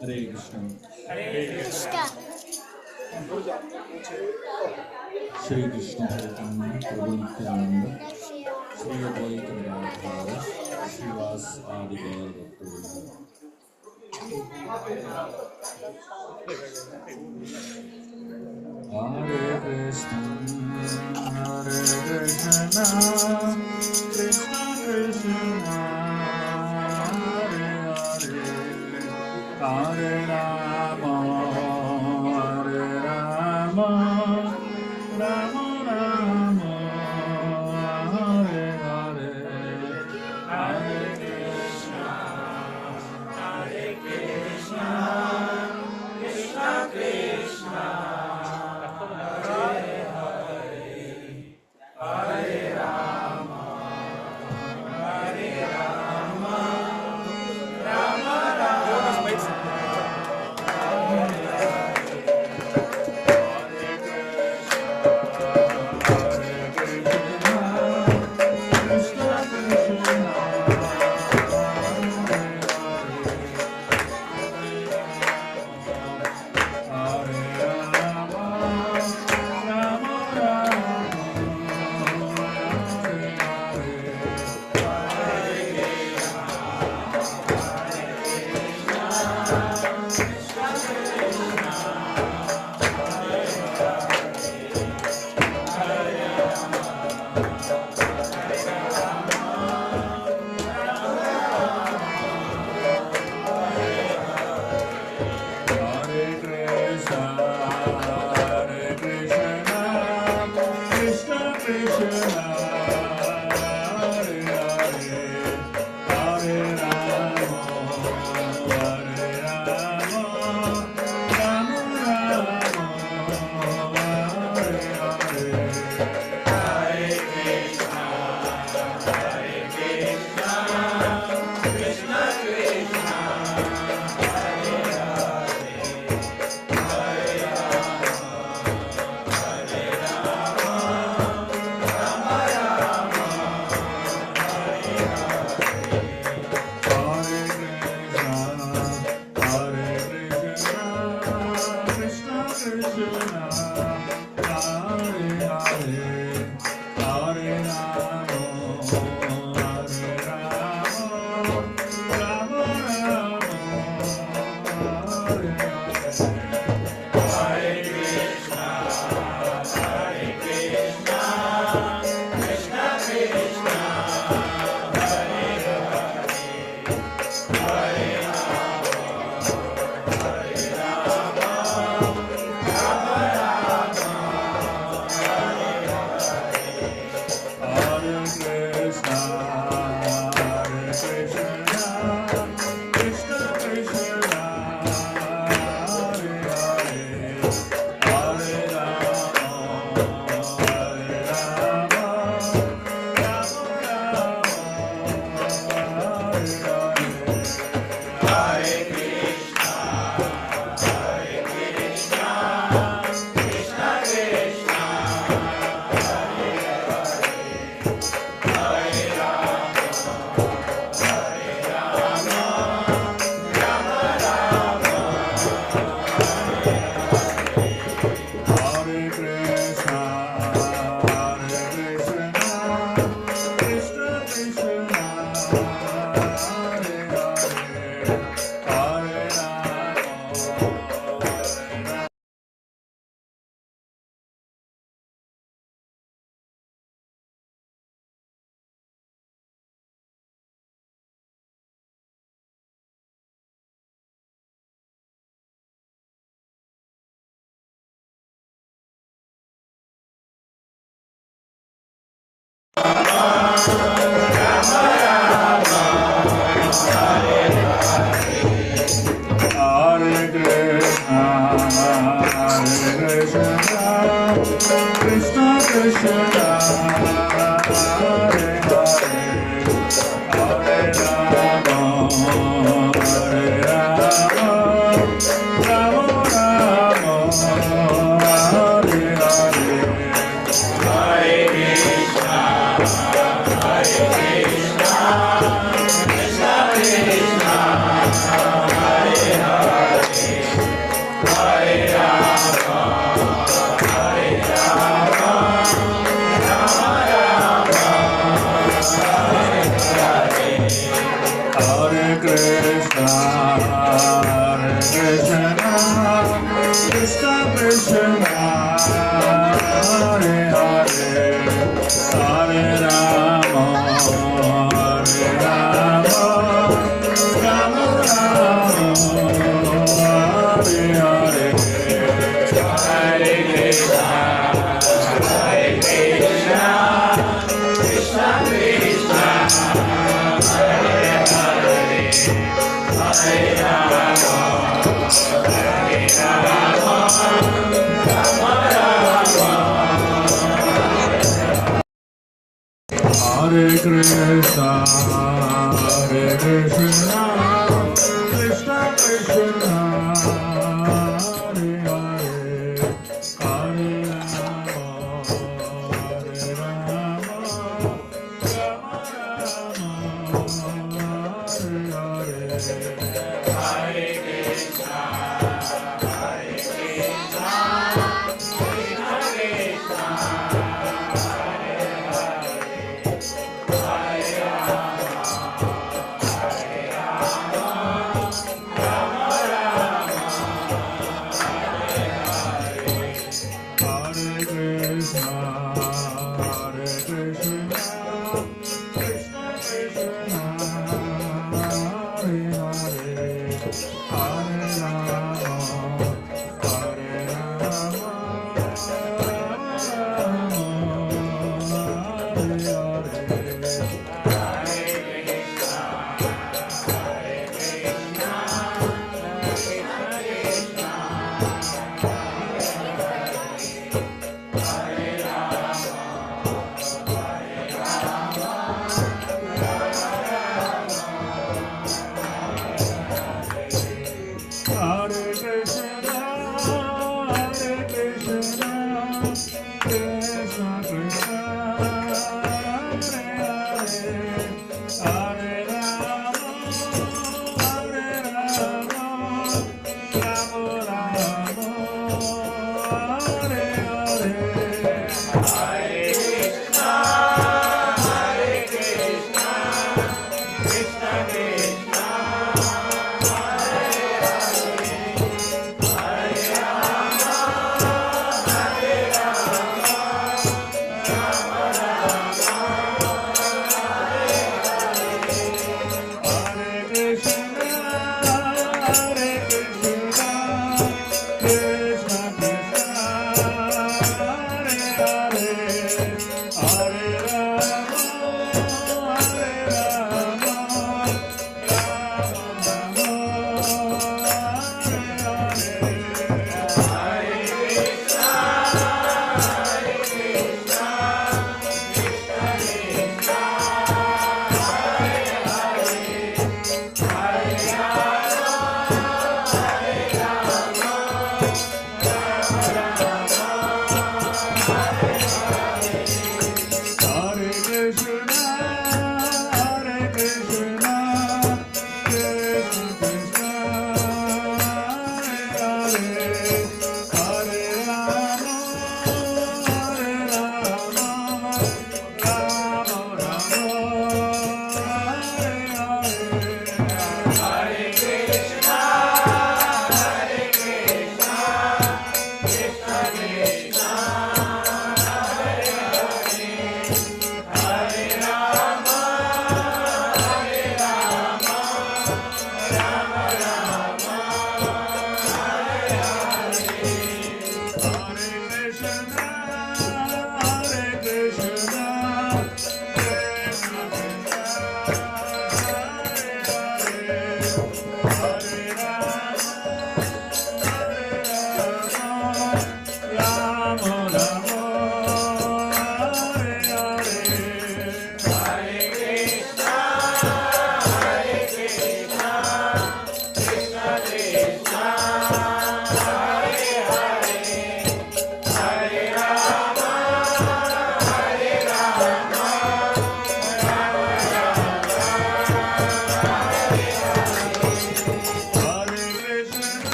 Hare Krishna. Krishna. Shri Krishna Chaitanya Prabhu Nityananda Shri Advaita Gadadhara Srivas Adi Gaur Bhakta. Hare Krishna, Hare Krishna, Krishna Krishna, Hare Hare, Hare Rama, Hare Rama, Rama Rama, Hare Hare, Hare Krishna, Hare Krishna, Krishna Krishna.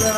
Jai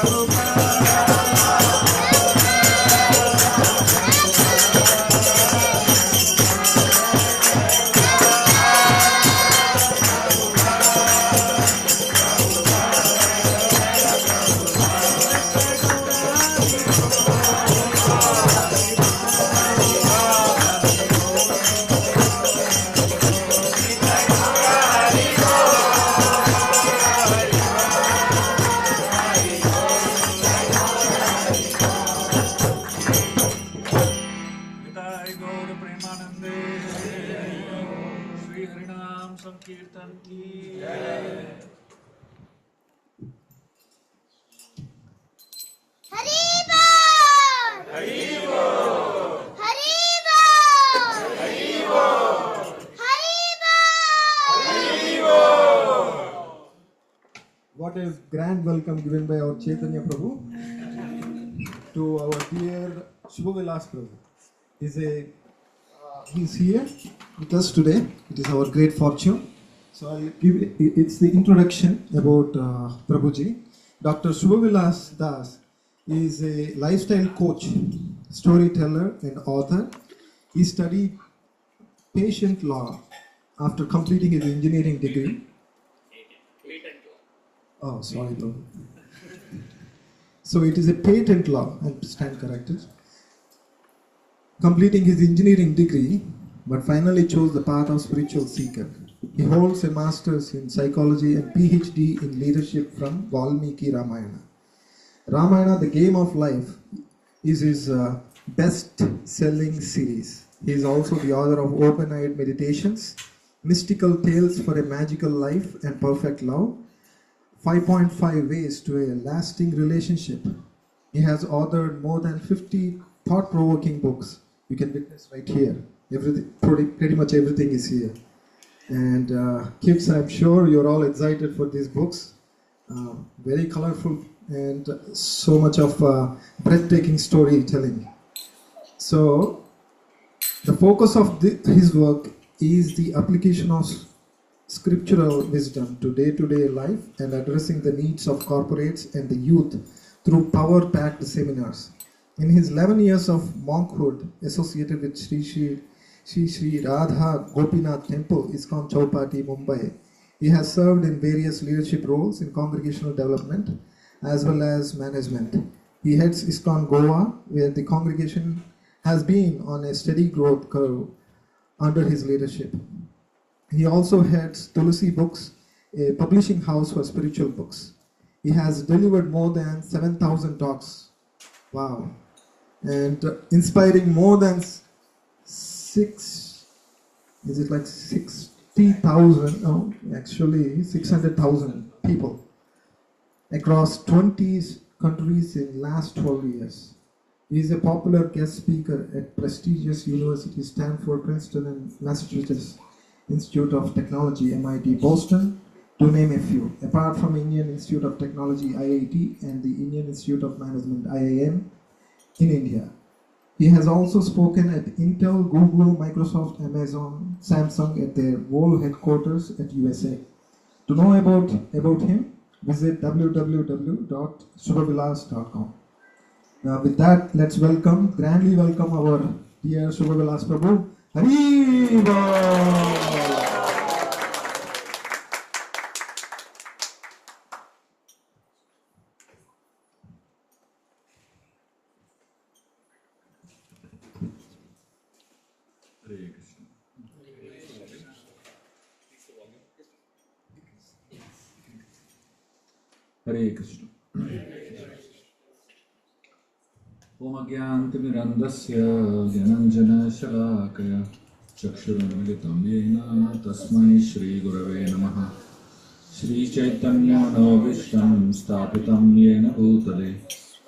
Kirtan ki Jai. Haribo! Haribo! Haribo! Haribo! Haribo! Haribo! What a grand welcome given by our Chaitanya Prabhu to our dear Shubha Vilas Prabhu. He's here with us today. It is our great fortune. So I'll give it's the introduction about Prabhuji. Dr. Shubha Vilas Das is a lifestyle coach, storyteller, and author. He studied patient law after completing his engineering degree. Oh, sorry, Prabhu. So it is a patent law, I stand corrected. Completing his engineering degree, but finally chose the path of spiritual seeker. He holds a master's in psychology and PhD in leadership from Valmiki Ramayana. Ramayana, the Game of Life, is his best-selling series. He is also the author of Open-Eyed Meditations, Mystical Tales for a Magical Life and Perfect Love, 5.5 Ways to a Lasting Relationship. He has authored more than 50 thought-provoking books. You can witness right here. Everything, pretty much everything is here. And kids, I'm sure you're all excited for these books. Very colorful and so much of breathtaking storytelling. So the focus of his work is the application of scriptural wisdom to day-to-day life and addressing the needs of corporates and the youth through power-packed seminars. In his 11 years of monkhood associated with Sri Radha Gopinath Temple, ISKCON Chowpatty, Mumbai, he has served in various leadership roles in congregational development as well as management. He heads ISKCON Goa, where the congregation has been on a steady growth curve under his leadership. He also heads Tulsi Books, a publishing house for spiritual books. He has delivered more than 7,000 talks. Wow. And inspiring more than 60,000, no, actually 600,000 people across 20 countries in last 12 years. He is a popular guest speaker at prestigious universities Stanford, Princeton, and Massachusetts Institute of Technology, MIT, Boston, to name a few. Apart from Indian Institute of Technology, IIT, and the Indian Institute of Management, IIM, in India. He has also spoken at Intel, Google, Microsoft, Amazon, Samsung at their world headquarters at USA. To know about him, visit www.shubhavilas.com. With that, let's grandly welcome our dear Shubha Vilas Prabhu. Haribo! Hare Krishna. Hare Krishna. Om Agyantimirandasya Gyananjana Shalakaya Chakshurunmilitam Yena Tasmai Shri Gurave Namaha Shri Chaitanya Navishtam Stapitam Yena Bhutale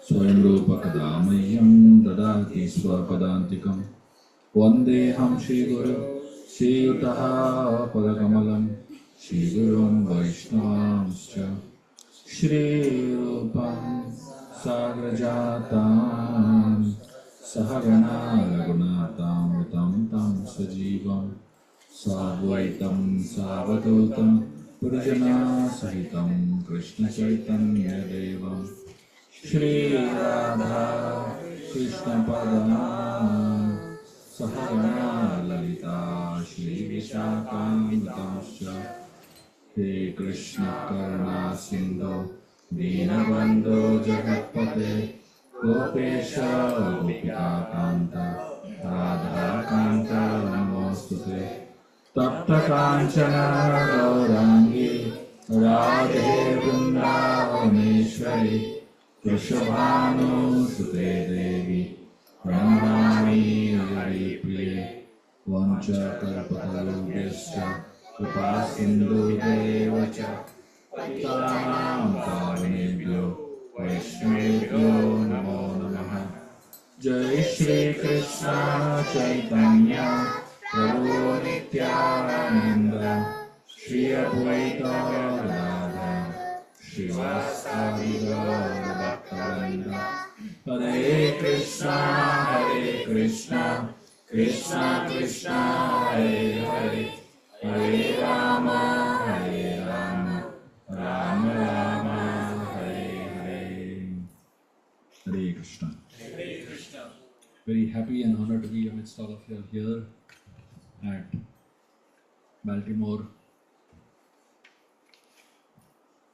Swayam Rupa Kadamayyam Dadati Swapadantikam Vandeham Shri Guru Shri Yutaha Padakamalam Shri Gurun Vaishnavamscha Shri Rupam Sagrajatam Sahagana Raghunatam Tam Tam Sajivam Savaitam Savadotam Purjana Sahitam Krishna Chaitanya Devam Shri Radha Krishna Padam Sahagana Lalita Shri Vishakam He Krishna Karna Sindhu Dinabandhu Jagatpate Gopesha Gopika Kanta Radha Kanta Namostute Tapta Kanchana Gaurangi Radhe Vrindavaneshwari Krishabhanu Sute Devi Pranamami Haripriye Vancha Kalpatarubhyascha कृपासिन्धुदेव च पतितानां पावनेभ्यो वैष्णवेभ्यो नमो नमः। जय श्री कृष्ण चैतन्य प्रभु नित्यानंद श्री अद्वैत गदाधर श्रीवासादि गौर भक्तवृंद। हरे कृष्णा कृष्णा कृष्णा हरे हरे, हरे राम राम राम हरे हरे। हरे Krishna. Very happy and honored to be amidst all of you here at Baltimore.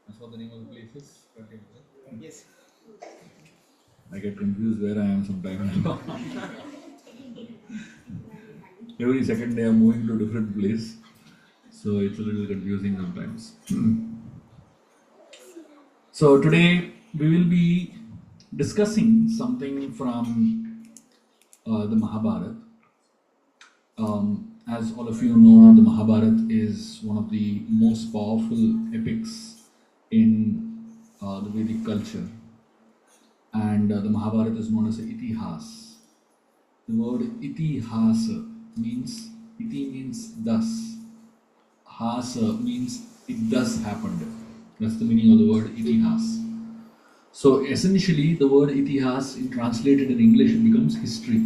That's what the name of the place is? Baltimore. Yes. I get confused where I am sometimes. Every second day I'm moving to a different place, so it's a little confusing sometimes. So today we will be discussing something from the Mahabharata. As all of you know, the Mahabharata is one of the most powerful epics in the Vedic culture, and the Mahabharata is known as the Itihas. The word Itihasa means, Iti means thus, Hasa means it thus happened. That's the meaning of the word Itihas. So essentially, the word Itihas, in translated in English, it becomes history.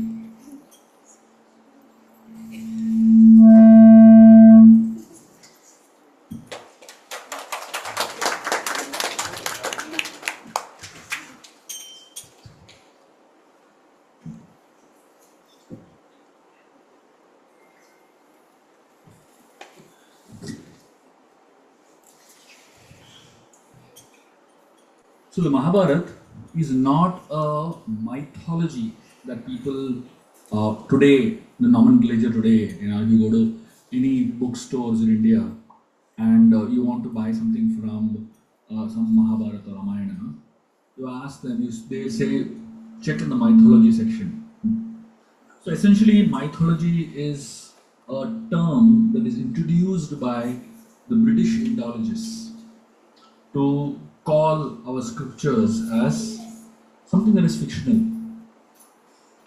So the Mahabharata is not a mythology that people today, the nomenclature today, you know, you go to any bookstores in India and you want to buy something from some Mahabharata or Ramayana, you ask them, they say, check in the mythology section. So essentially, mythology is a term that is introduced by the British Indologists to call our scriptures as something that is fictional.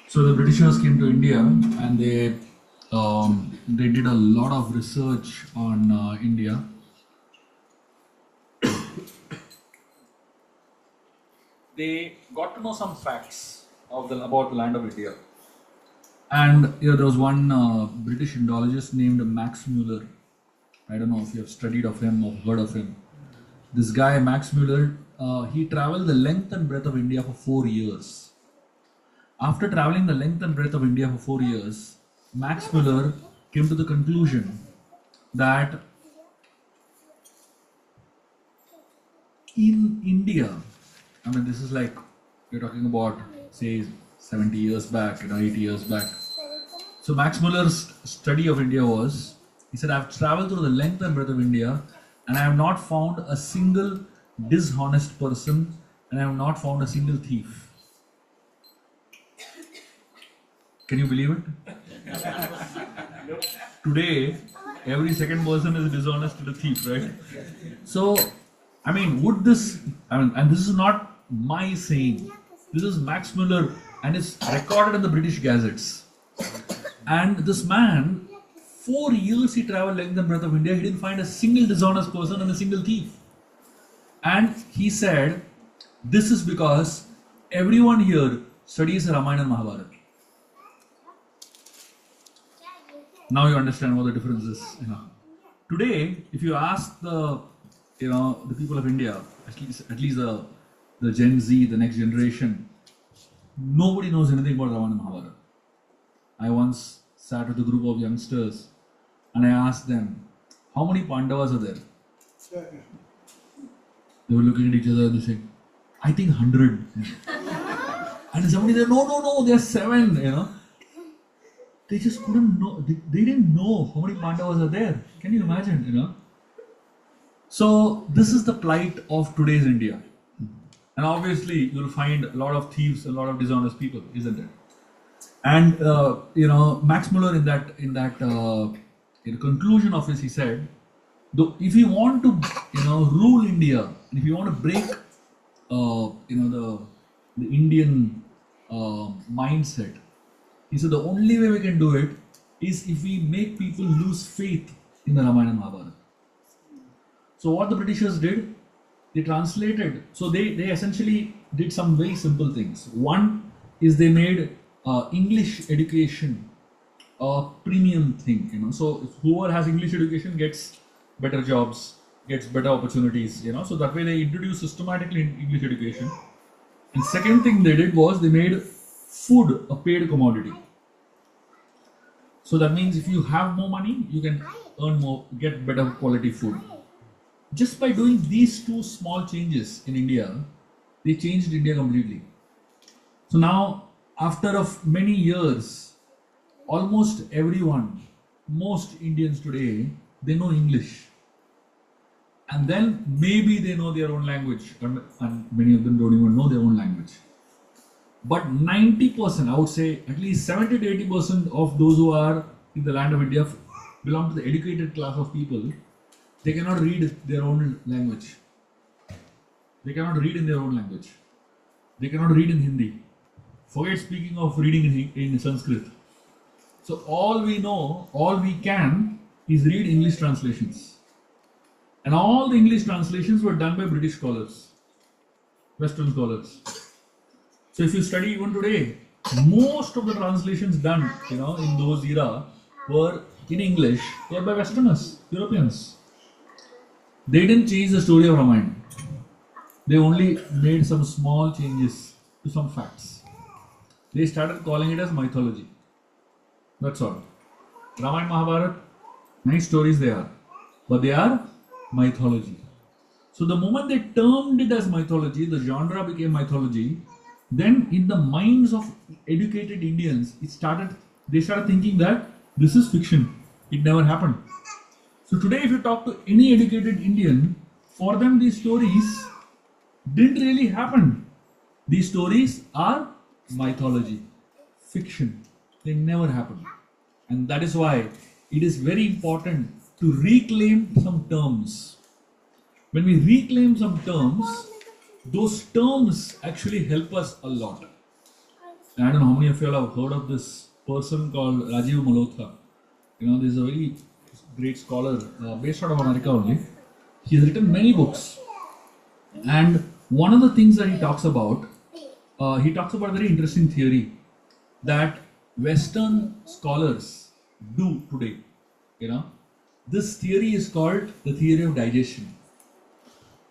So the Britishers came to India and they did a lot of research on India. They got to know some facts about the land of India. And there was one British Indologist named Max Muller. I don't know if you have studied of him or heard of him. This guy, Max Muller, he traveled the length and breadth of India for 4 years. After traveling the length and breadth of India for 4 years, Max Muller came to the conclusion that in India, I mean, this is like, we're talking about, say, 70 years back, 80 years back. So Max Muller's study of India was, he said, I've traveled through the length and breadth of India and I have not found a single dishonest person and I have not found a single thief. Can you believe it? Today, every second person is dishonest and a thief, right? So, I mean, and this is not my saying, this is Max Muller and it's recorded in the British Gazettes. And this man, 4 years he traveled length and breadth of India, he didn't find a single dishonest person and a single thief. And he said, this is because everyone here studies Ramayana and Mahabharata. Now you understand what the difference is. Today, if you ask the people of India, at least the Gen Z, the next generation, nobody knows anything about Ramayana and Mahabharata. I once sat with a group of youngsters and I asked them, how many Pandavas are there? They were looking at each other and they said, I think 100. And somebody said, no, there are 7, They just couldn't know, they didn't know how many Pandavas are there. Can you imagine, So this is the plight of today's India. And obviously you'll find a lot of thieves, a lot of dishonest people, isn't it? And Max Muller in that conclusion of his, he said Though if you want to, rule India, and if you want to break, the Indian mindset, he said the only way we can do it is if we make people lose faith in the Ramayana and Mahabharata. So what the Britishers did, they translated. So they essentially did some very simple things. One is they made English education a premium thing. So whoever has English education gets better jobs, gets better opportunities. So that way they introduced systematically English education. And second thing they did was they made food a paid commodity. So that means if you have more money, you can earn more, get better quality food. Just by doing these two small changes in India, they changed India completely. So now, after of many years, almost everyone, most Indians today, they know English. And then maybe they know their own language, and many of them don't even know their own language. But 90%, I would say at least 70 to 80% of those who are in the land of India belong to the educated class of people. They cannot read their own language. They cannot read in their own language. They cannot read in Hindi. Forget speaking of reading in Sanskrit. So all we know, all we can is read English translations. And all the English translations were done by British scholars, Western scholars. So if you study even today, most of the translations done, in those era were in English, were by Westerners, Europeans. They didn't change the story of Ramayana. They only made some small changes to some facts. They started calling it as mythology. That's all. Ramayana, Mahabharata, nice stories they are, but they are mythology. So the moment they termed it as mythology, the genre became mythology. Then in the minds of educated Indians, they started thinking that this is fiction. It never happened. So today, if you talk to any educated Indian, for them these stories didn't really happen. These stories are mythology, fiction. They never happened. And that is why it is very important to reclaim some terms. When we reclaim some terms, those terms actually help us a lot. And I don't know how many of you all have heard of this person called Rajiv Malhotra. This is a very great scholar based out of America only. He has written many books. And one of the things that he talks about a very interesting theory that Western scholars do today. This theory is called the theory of digestion.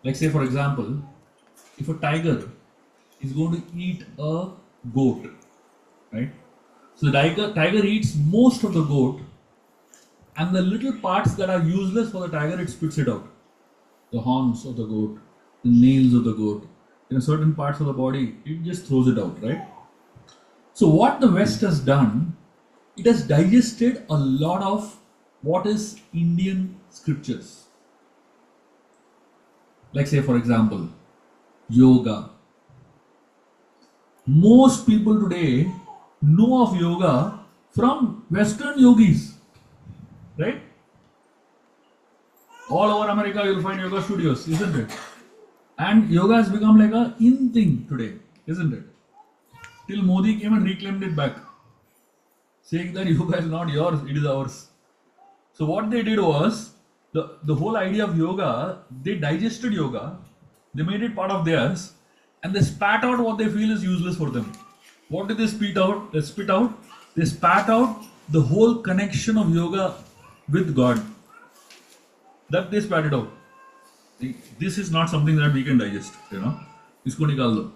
Like say for example, if a tiger is going to eat a goat, right? So the tiger eats most of the goat, and the little parts that are useless for the tiger, it spits it out. The horns of the goat, the nails of the goat, certain parts of the body, it just throws it out, right? So what the West has done, it has digested a lot of what is Indian scriptures. Like say for example, yoga. Most people today know of yoga from Western yogis, right? All over America you'll find yoga studios, isn't it? And yoga has become like a in thing today, isn't it? Till Modi came and reclaimed it back, saying that yoga is not yours, it is ours. So what they did was, the whole idea of yoga, they digested yoga, they made it part of theirs, and they spat out what they feel is useless for them. What did they spit out? They spat out the whole connection of yoga with God. That they spat it out. This is not something that we can digest, इसको निकाल दो.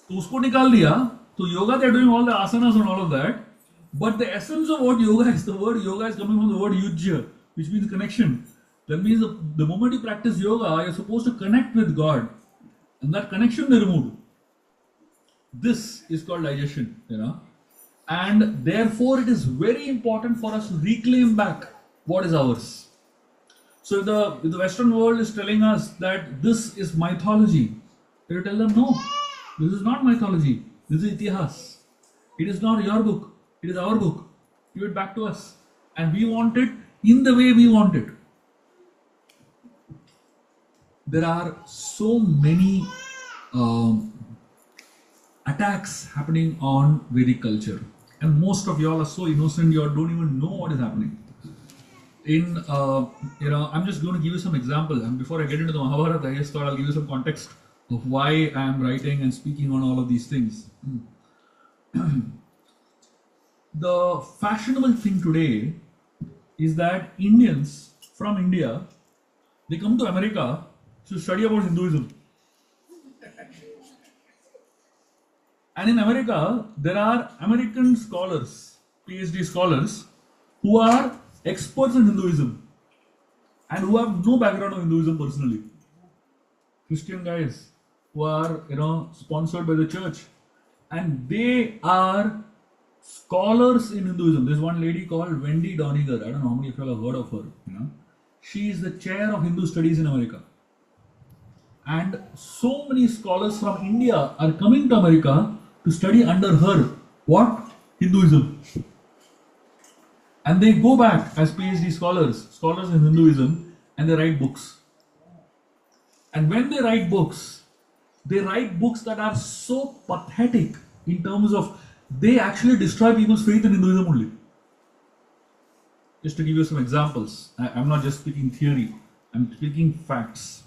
तो उसको निकाल दिया, तो yoga they're doing all the asanas and all of that, but the essence of what yoga is, the word yoga is coming from the word yujya, which means connection. That means the moment you practice yoga, you're supposed to connect with God, and that connection they removed. This is called digestion, and therefore it is very important for us to reclaim back what is ours. So if the Western world is telling us that this is mythology, you tell them no, this is not mythology, this is itihas. It is not your book, it is our book. Give it back to us, and we want it in the way we want it. there are so many um, attacks happening on Vedic culture, and most of y'all are so innocent, you all don't even know what is happening. In I'm just going to give you some examples, and before I get into the Mahabharata, I just thought I'll give you some context of why I am writing and speaking on all of these things. The fashionable thing today is that Indians from India, they come to America to study about Hinduism. And in America, there are American scholars, PhD scholars, who are experts in Hinduism and who have no background of Hinduism personally. Christian guys who are, sponsored by the church, and they are scholars in Hinduism. There's one lady called Wendy Doniger. I don't know how many of you have heard of her. She is the chair of Hindu studies in America. And so many scholars from India are coming to America to study under her. What? Hinduism. And they go back as PhD scholars in Hinduism, and they write books. And when they write books that are so pathetic in terms of they actually destroy people's faith in Hinduism only. Just to give you some examples, I'm not just speaking theory, I'm speaking facts.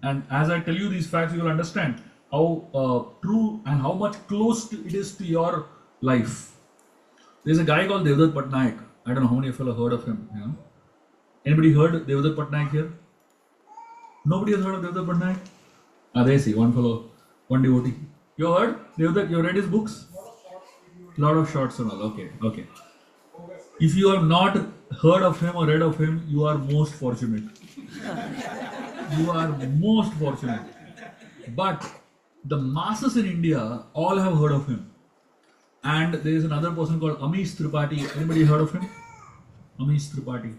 And as I tell you these facts, you will understand how true and how much close it is to your life. There's a guy called Devdutt Patnaik. I don't know how many of you have heard of him. Anybody heard Devdutt Patnaik here? Nobody has heard of Devdutt Patnaik? There see, one fellow, one devotee. You heard Devdutt? You read his books? Lot of shorts and all. Okay. If you have not heard of him or read of him, you are most fortunate. You are most fortunate. But the masses in India all have heard of him. And there is another person called Amish Tripathi. Anybody heard of him? Amish Tripathi.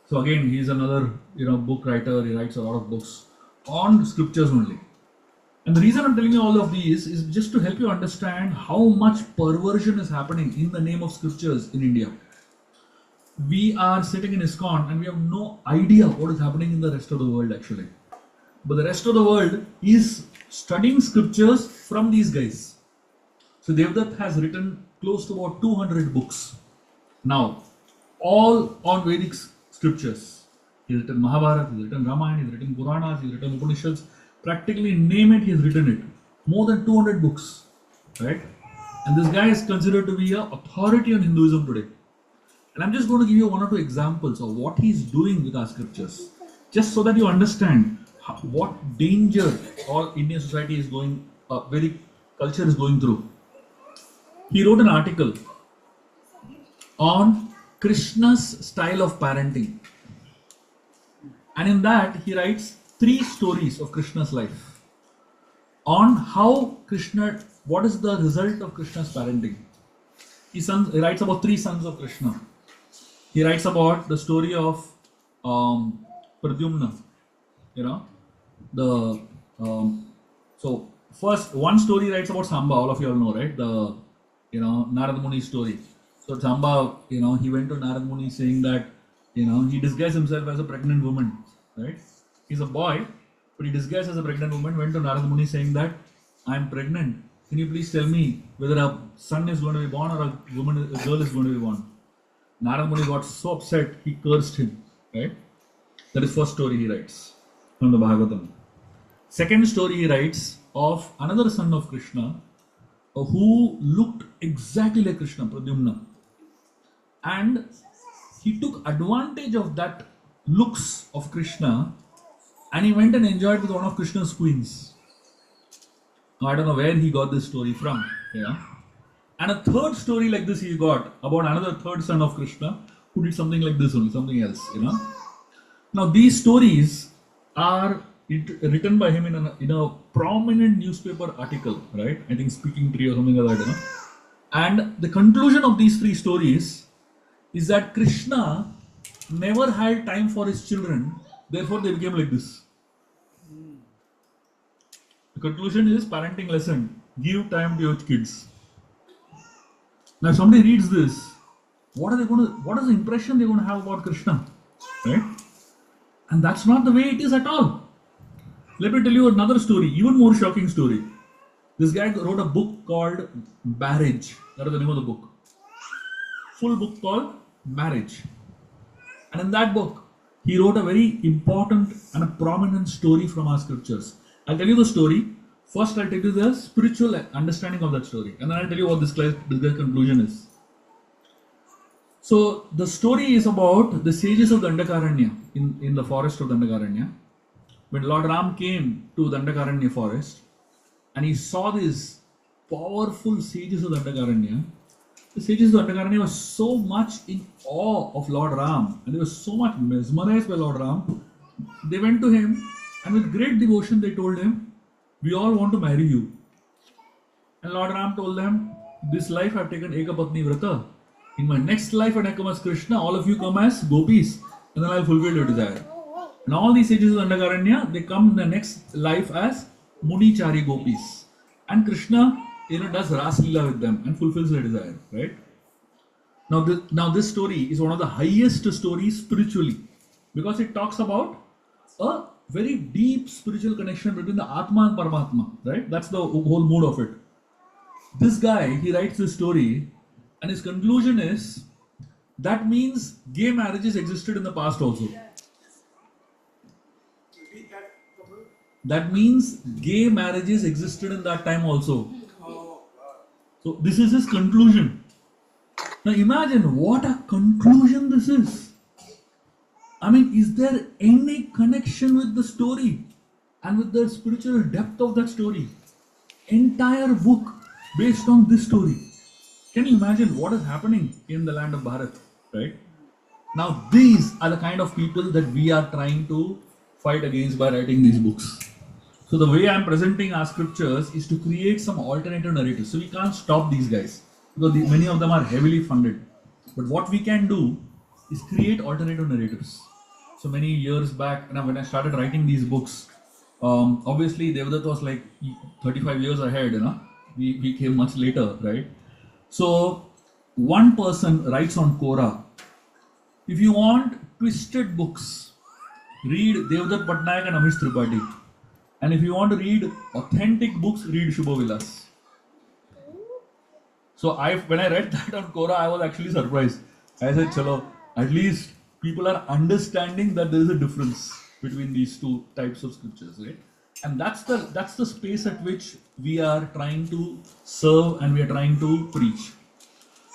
So again, he is another book writer. He writes a lot of books on scriptures only. And the reason I'm telling you all of these is just to help you understand how much perversion is happening in the name of scriptures in India. We are sitting in ISKCON and we have no idea what is happening in the rest of the world actually. But the rest of the world is studying scriptures from these guys. So Devdutt has written close to about 200 books. Now, all on Vedic scriptures. He's written Mahabharata, he's written Ramayana, he's written Puranas, he's written Upanishads. Practically name it, he's written it. More than 200 books. Right? And this guy is considered to be an authority on Hinduism today. And I'm just going to give you one or two examples of what he's doing with our scriptures. Just so that you understand what danger all Indian society is going, Vedic culture is going through. He wrote an article on Krishna's style of parenting. And in that, he writes 3 stories of Krishna's life on how Krishna, what is the result of Krishna's parenting. He writes about 3 sons of Krishna. He writes about the story of Pradyumna. So first one story writes about Samba. All of you all know, right? The Narad Muni story. So Samba, he went to Narad Muni saying that he disguised himself as a pregnant woman, right? He's a boy, but he disguised as a pregnant woman, went to Narad Muni saying that I am pregnant. Can you please tell me whether a son is going to be born or a girl is going to be born? Narad Muni got so upset, he cursed him, right? That is first story he writes from the Bhagavatam. Second story he writes of another son of Krishna who looked exactly like Krishna, Pradyumna. And he took advantage of that looks of Krishna and he went and enjoyed with one of Krishna's queens. Now, I don't know where he got this story from. And a third story like this he got about another third son of Krishna who did something like this only, something else. Now these stories are written by him in a prominent newspaper article, right? I think Speaking Tree or something like that. And the conclusion of these 3 stories is that Krishna never had time for his children, therefore they became like this. The conclusion is parenting lesson: give time to your kids. Now, if somebody reads this, what is the impression they're going to have about Krishna, right? And that's not the way it is at all. Let me tell you another story, even more shocking story. This guy wrote a book called Marriage. That is the name of the book. Full book called Marriage. And in that book, he wrote a very important and a prominent story from our scriptures. I'll tell you the story. First, I'll tell you the spiritual understanding of that story. And then I'll tell you what this guy's conclusion is. So, the story is about the sages of Dandakaranya in the forest of Dandakaranya. When Lord Ram came to Dandakaranya forest and he saw these powerful sages of Dandakaranya, the sages of Dandakaranya were so much in awe of Lord Ram and they were so much mesmerized by Lord Ram. They went to him and with great devotion they told him, "We all want to marry you." And Lord Ram told them, "This life I've taken Ekapatni Vrata. In my next life when I come as Krishna, all of you come as gopis and then I'll fulfill your desire." And all these sages of Dandakaranya, they come in the next life as Munichari gopis. And Krishna, does Ras Leela with them and fulfills their desire, right? Now this story is one of the highest stories spiritually because it talks about a very deep spiritual connection between the Atma and Paramatma, right? That's the whole mood of it. This guy, he writes this story and his conclusion is that means gay marriages existed in the past also. That means gay marriages existed in that time also. So this is his conclusion. Now imagine what a conclusion this is. I mean, is there any connection with the story and with the spiritual depth of that story? Entire book based on this story. Can you imagine what is happening in the land of Bharat, right? Now these are the kind of people that we are trying to fight against by writing these books. So the way I am presenting our scriptures is to create some alternative narratives. So we can't stop these guys because many of them are heavily funded. But what we can do is create alternative narratives. So many years back, when I started writing these books, obviously Devadatta was like 35 years ahead. We came much later, right? So one person writes on Quora. If you want twisted books, read Devadatta Patnaik and Amish Tripathi. And if you want to read authentic books, read Shubha Vilas. So when I read that on Quora, I was actually surprised. I said, "Chalo, at least people are understanding that there is a difference between these two types of scriptures, right?" And that's the space at which we are trying to serve and we are trying to preach.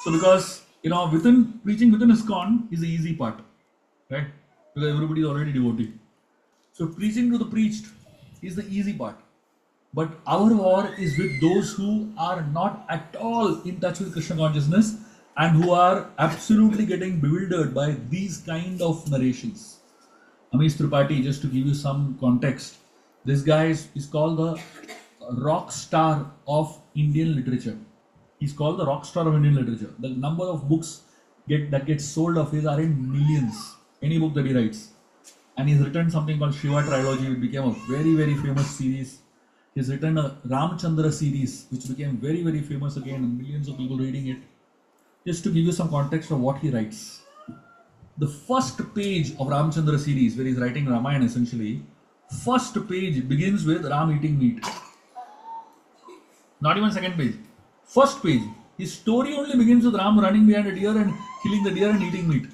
So because preaching within ISKCON is the easy part, right? Because everybody is already devotee. So preaching to the preached is the easy part. But our war is with those who are not at all in touch with Krishna consciousness and who are absolutely getting bewildered by these kind of narrations. Amish Tripathi, just to give you some context, this guy is called the rock star of Indian literature. He's called the rock star of Indian literature. The number of books that get sold of his are in millions. Any book that he writes. And he's written something called Shiva Trilogy, which became a very, very famous series. He's written a Ramchandra series, which became very, very famous again, and millions of people reading it. Just to give you some context of what he writes. The first page of Ramchandra series, where he's writing Ramayana essentially, first page begins with Ram eating meat. Not even second page. First page. His story only begins with Ram running behind a deer and killing the deer and eating meat.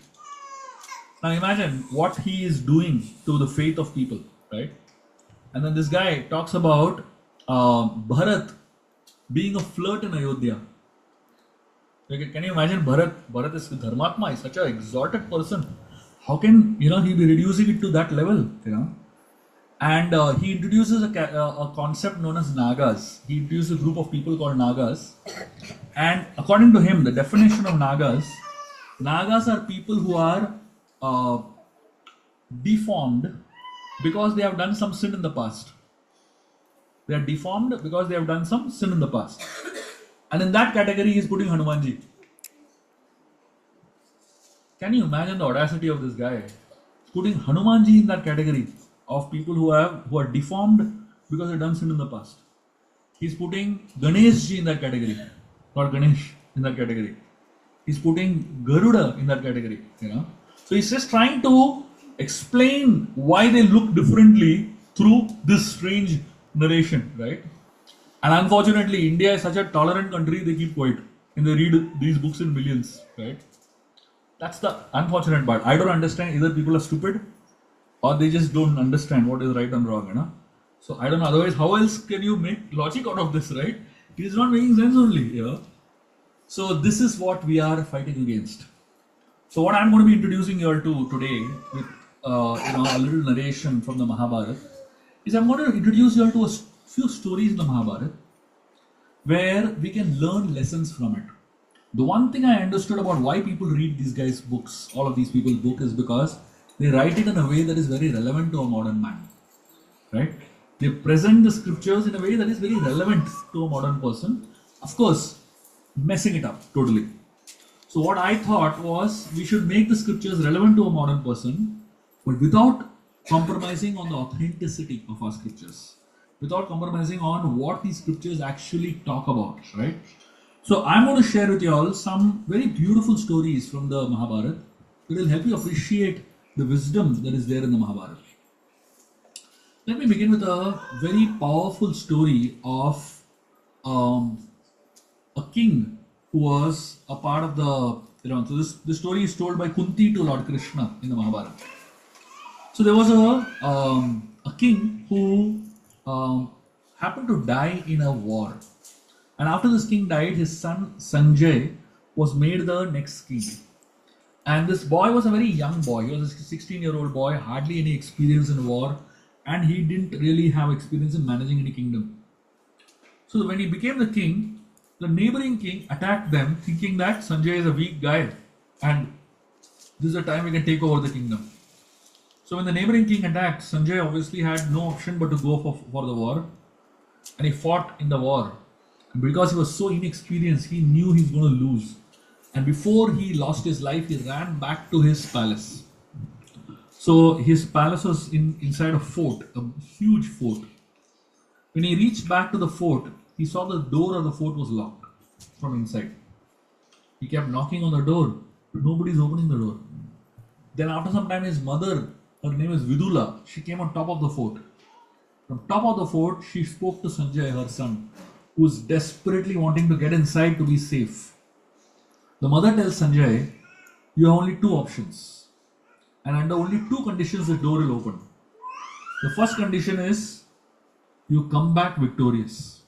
Now imagine what he is doing to the faith of people, right? And then this guy talks about Bharat being a flirt in Ayodhya. Can you imagine Bharat? Bharat is Dharmatma, is such an exalted person. How can he be reducing it to that level? And he introduces a concept known as Nagas. He introduces a group of people called Nagas. And according to him, the definition of Nagas are people who are deformed because they have done some sin in the past. They are deformed because they have done some sin in the past. And in that category, he is putting Hanumanji. Can you imagine the audacity of this guy? He's putting Hanumanji in that category of people who are deformed because they have done sin in the past. He's putting Ganeshji in that category, not Ganesh in that category. He's putting Garuda in that category. So he's just trying to explain why they look differently through this strange narration, right? And unfortunately, India is such a tolerant country, they keep quiet and they read these books in millions, right? That's the unfortunate part. I don't understand, either people are stupid or they just don't understand what is right and wrong, you know. So I don't know. Otherwise, how else can you make logic out of this, right? It is not making sense only, you know. So this is what we are fighting against. So what I'm going to be introducing you all to today with a little narration from the Mahabharata is I'm going to introduce you all to a few stories in the Mahabharata where we can learn lessons from it. The one thing I understood about why people read these guys' books, all of these people's book, is because they write it in a way that is very relevant to a modern man, right? They present the scriptures in a way that is very relevant to a modern person. Of course, messing it up totally. So what I thought was we should make the scriptures relevant to a modern person, but without compromising on the authenticity of our scriptures, without compromising on what these scriptures actually talk about, right? So I'm going to share with you all some very beautiful stories from the Mahabharata that will help you appreciate the wisdom that is there in the Mahabharata. Let me begin with a very powerful story of a king who was a part of so this story is told by Kunti to Lord Krishna in the Mahabharata. So there was a king who happened to die in a war. And after this king died, his son Sanjay was made the next king. And this boy was a very young boy. He was a 16-year-old boy, hardly any experience in war, and he didn't really have experience in managing any kingdom. So when he became the king, the neighboring king attacked them, thinking that Sanjay is a weak guy and this is the time we can take over the kingdom. So when the neighboring king attacked, Sanjay obviously had no option but to go for the war, and he fought in the war. And because he was so inexperienced, he knew he's going to lose. And before he lost his life, he ran back to his palace. So his palace was inside a fort, a huge fort. When he reached back to the fort, he saw the door of the fort was locked from inside. He kept knocking on the door, but nobody's opening the door. Then after some time, his mother, her name is Vidula, she came on top of the fort. From top of the fort, she spoke to Sanjay, her son, who is desperately wanting to get inside to be safe. The mother tells Sanjay, you have only two options, and under only two conditions the door will open. The first condition is you come back victorious.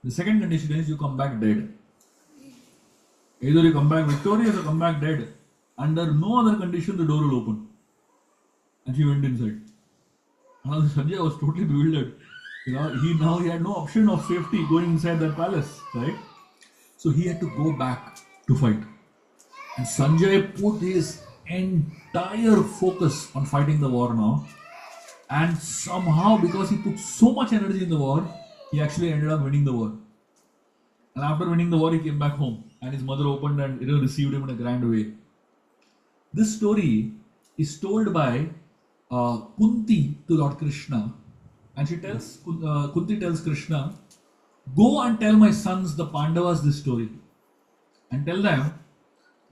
The second condition is you come back dead. Either you come back victorious or come back dead. Under no other condition the door will open. And she went inside. Now Sanjay was totally bewildered. He had no option of safety going inside that palace, right? So he had to go back to fight. And Sanjay put his entire focus on fighting the war now. And somehow, because he put so much energy in the war, he actually ended up winning the war. And after winning the war, he came back home. And his mother opened and received him in a grand way. This story is told by Kunti to Lord Krishna. And Kunti tells Krishna, go and tell my sons, the Pandavas, this story. And tell them,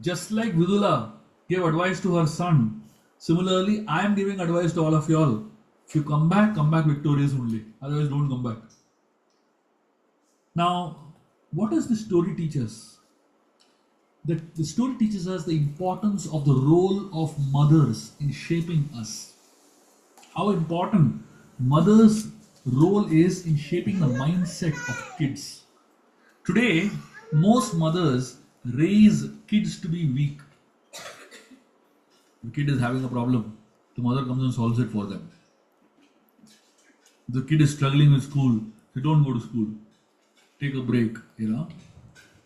just like Vidula gave advice to her son, similarly, I am giving advice to all of y'all. If you come back victorious only. Otherwise, don't come back. Now, what does this story teach us? The story teaches us the importance of the role of mothers in shaping us. How important mother's role is in shaping the mindset of kids. Today, most mothers raise kids to be weak. The kid is having a problem. The mother comes and solves it for them. The kid is struggling with school. Say, don't go to school. Take a break,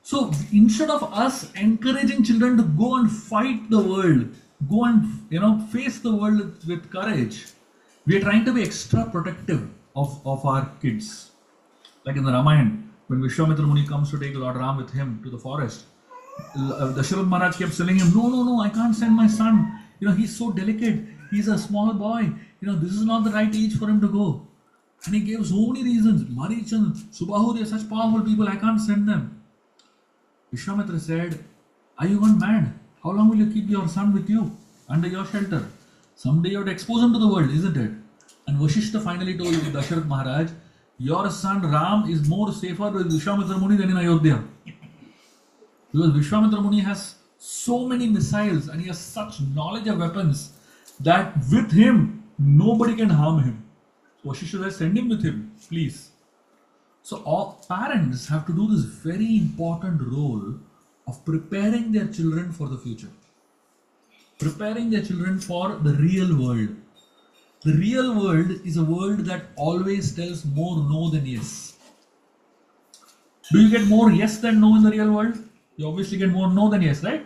So instead of us encouraging children to go and fight the world, go and face the world with courage, we are trying to be extra protective of our kids. Like in the Ramayana, when Vishwamitra Muni comes to take Lord Ram with him to the forest, Dasharatha Maharaj kept telling him, no, I can't send my son. He's so delicate. He's a small boy. This is not the right age for him to go. And he gave so many reasons. Marichan, Subahu, they are such powerful people, I can't send them. Vishwamitra said, are you gone mad? How long will you keep your son with you, under your shelter? Someday you have to expose him to the world, isn't it? And Vashishta finally told Dasharath Maharaj, your son Ram is more safer with Vishwamitra Muni than in Ayodhya. Because Vishwamitra Muni has so many missiles and he has such knowledge of weapons that with him, nobody can harm him. So Vashishta said, send him with him, please. So all parents have to do this very important role of preparing their children for the future. Preparing their children for the real world. The real world is a world that always tells more no than yes. Do you get more yes than no in the real world? You obviously get more no than yes, right?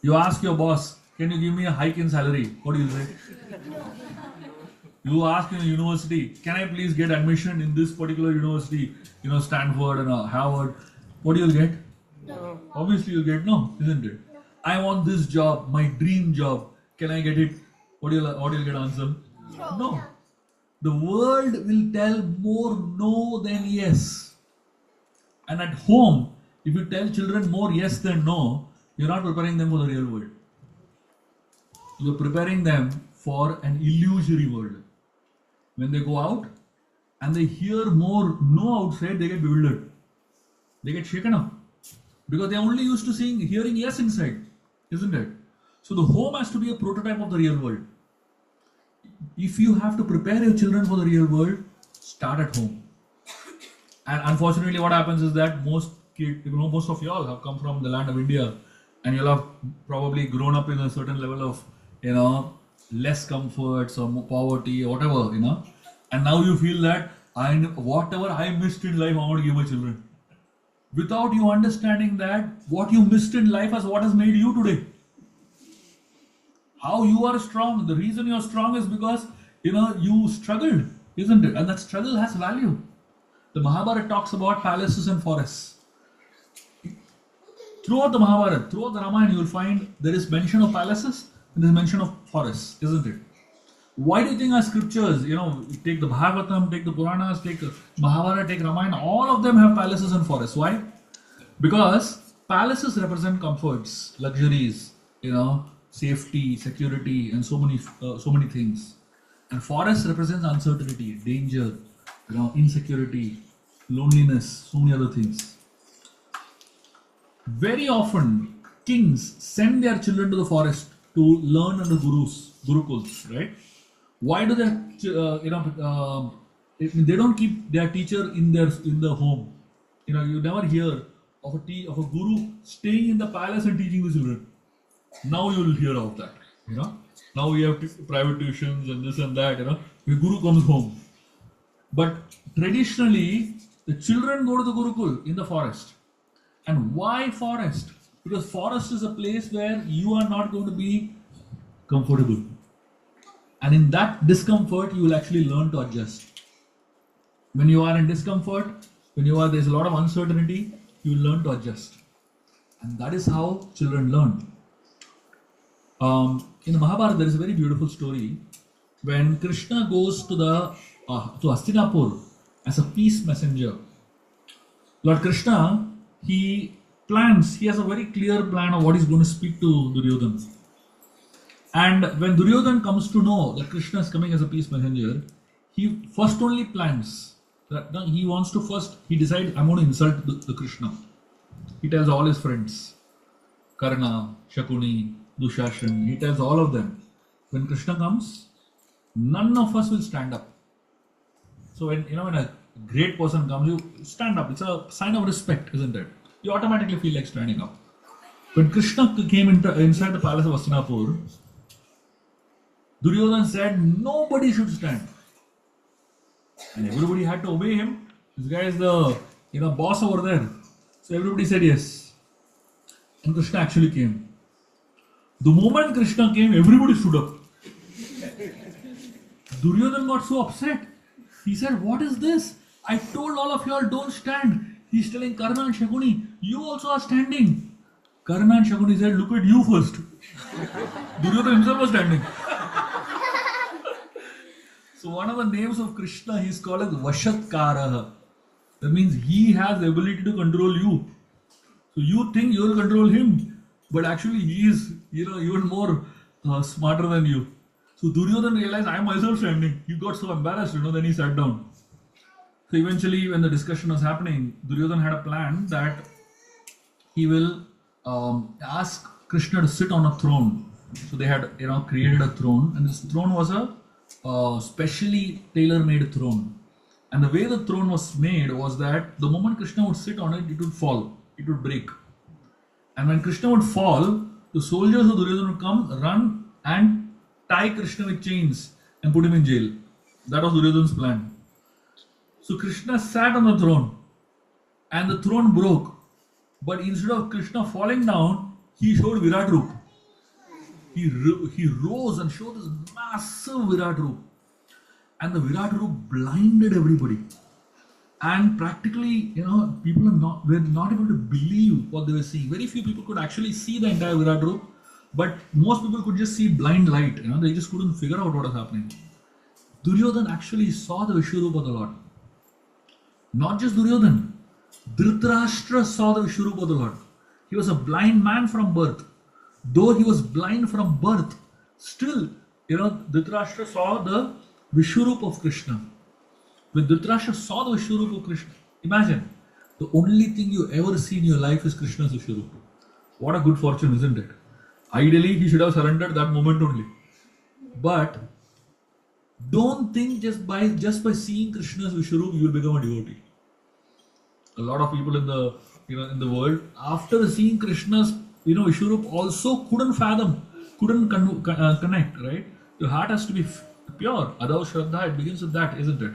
You ask your boss, can you give me a hike in salary? What do you say? You ask in a university, can I please get admission in this particular university, Stanford and Harvard? What do you get? No. Obviously you get no, isn't it? I want this job, my dream job. Can I get it? What do you get answer? No. The world will tell more no than yes. And at home, if you tell children more yes than no, you're not preparing them for the real world. You're preparing them for an illusory world. When they go out and they hear more no outside, they get bewildered. They get shaken up. Because they're only used to hearing yes inside, isn't it? So the home has to be a prototype of the real world. If you have to prepare your children for the real world, start at home. And unfortunately, what happens is that most of y'all have come from the land of India, and you'll have probably grown up in a certain level of, less comforts or more poverty or whatever, And now you feel that whatever I missed in life, I want to give my children. Without you understanding that what you missed in life is what has made you today. How you are strong. The reason you are strong is because you struggled, isn't it? And that struggle has value. The Mahabharata talks about palaces and forests. Throughout the Mahabharata, throughout the Ramayana, you will find there is mention of palaces and there is mention of forests, isn't it? Why do you think our scriptures, take the Bhagavatam, take the Puranas, take Mahabharata, take Ramayana, all of them have palaces and forests. Why? Because palaces represent comforts, luxuries, safety, security, and so many things. And forest represents uncertainty, danger, insecurity, loneliness, so many other things. Very often, kings send their children to the forest to learn under gurukuls, right? Why do they? They don't keep their teacher in the home. You never hear of a guru staying in the palace and teaching the children. Now you will hear of that. Now we have private tuitions and this and that. The guru comes home. But traditionally, the children go to the Gurukul in the forest. And why forest? Because forest is a place where you are not going to be comfortable. And in that discomfort, you will actually learn to adjust. When you are in discomfort, there's a lot of uncertainty, you will learn to adjust. And that is how children learn. In the Mahabharata, there is a very beautiful story when Krishna goes to to Hastinapur as a peace messenger. Lord Krishna, he has a very clear plan of what he's going to speak to Duryodhana. And when Duryodhana comes to know that Krishna is coming as a peace messenger, he first only plans that he decides, I'm going to insult the Krishna. He tells all his friends, Karna, Shakuni, Dushashan, he tells all of them, when Krishna comes, none of us will stand up. So when a great person comes, you stand up. It's a sign of respect, isn't it? You automatically feel like standing up. When Krishna came inside the palace of Hastinapur, Duryodhana said nobody should stand. And everybody had to obey him. This guy is the boss over there. So everybody said yes. And Krishna actually came. The moment Krishna came, everybody stood up. Duryodhana got so upset. He said, what is this? I told all of you all don't stand. He's telling Karna and Shakuni, you also are standing. Karna and Shakuni said, look at you first. Duryodhana himself was standing. So one of the names of Krishna is called as Vashatkaraha. That means he has the ability to control you. So you think you will control him, but actually he is even more smarter than you. So Duryodhana realized, I am myself standing. He got so embarrassed, then he sat down. So eventually, when the discussion was happening, Duryodhana had a plan that he will ask Krishna to sit on a throne. So they had, created a throne, and this throne was a specially tailor-made throne. And the way the throne was made was that the moment Krishna would sit on it, it would fall, it would break. And when Krishna would fall, the soldiers of Duryodhana would come, run, and tie Krishna with chains and put him in jail. That was Duryodhana's plan. So Krishna sat on the throne, and the throne broke. But instead of Krishna falling down, he showed Virat Roop. He rose and showed this massive Virat Roop. And the Virat Roop blinded everybody. And practically, people were not able to believe what they were seeing. Very few people could actually see the entire Virat Roop, but most people could just see blind light. They just couldn't figure out what was happening. Duryodhana actually saw the Vishwarupa of the Lord. Not just Duryodhana. Dhritarashtra saw the Vishwarupa of the Lord. He was a blind man from birth. Though he was blind from birth, still, Dhritarashtra saw the Vishwarupa of Krishna. When Dhritarashtra saw the Vishwarupa of Krishna, imagine, the only thing you ever see in your life is Krishna's Vishwarupa. What a good fortune, isn't it? Ideally, he should have surrendered that moment only. But don't think just by seeing Krishna's Vishwarupa you will become a devotee. A lot of people in the world, after seeing Krishna's Vishwarupa, also couldn't fathom, couldn't connect. Right? Your heart has to be pure. Adav Shraddha, it begins with that, isn't it?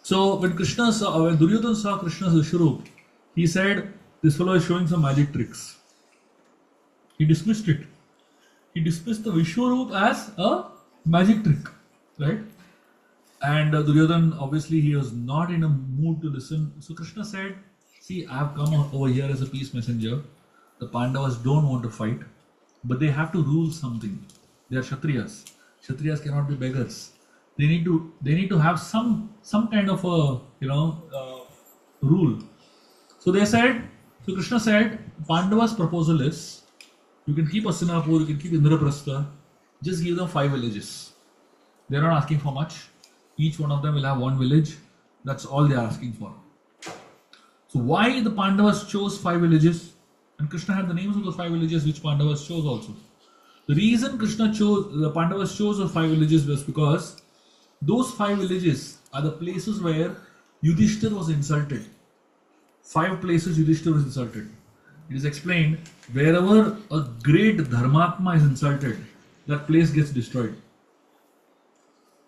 So when Duryodhana saw Krishna's Vishwarupa, he said, "This fellow is showing some magic tricks." He dismissed it. He dismissed the Vishwarupa as a magic trick, right? And Duryodhana, obviously, he was not in a mood to listen. So Krishna said, "See, I have come over here as a peace messenger. The Pandavas don't want to fight, but they have to rule something. They are Kshatriyas. Kshatriyas cannot be beggars. They need to have some kind of a rule." So Krishna said, Pandavas' proposal is, you can keep Hastinapur, you can keep Indraprastha, just give them 5 villages. They are not asking for much. Each one of them will have 1 village. That's all they are asking for. So why the Pandavas chose 5 villages? And Krishna had the names of the 5 villages which Pandavas chose also. The reason the Pandavas chose those 5 villages was because those 5 villages are the places where Yudhishthir was insulted. 5 places Yudhishthir was insulted. It is explained, wherever a great Dharmatma is insulted, that place gets destroyed.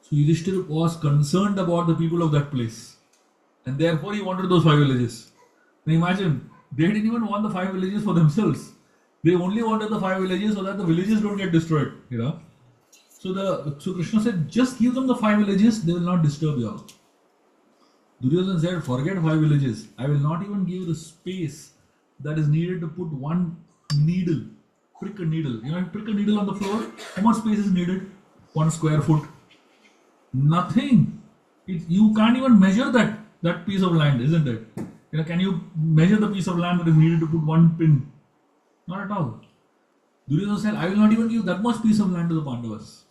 So Yudhishthir was concerned about the people of that place. And therefore he wanted those 5 villages. Now imagine, they didn't even want the 5 villages for themselves. They only wanted the 5 villages so that the villages don't get destroyed. So Krishna said, just give them the 5 villages, they will not disturb you all. Duryodhana said, forget 5 villages. I will not even give the space that is needed to put 1 needle. Prick a needle. Prick a needle on the floor. How much space is needed? 1 square foot. Nothing. You can't even measure that piece of land, isn't it? Can you measure the piece of land that is needed to put 1 pin? Not at all. Duryodhana said, I will not even give that much piece of land to the Pandavas.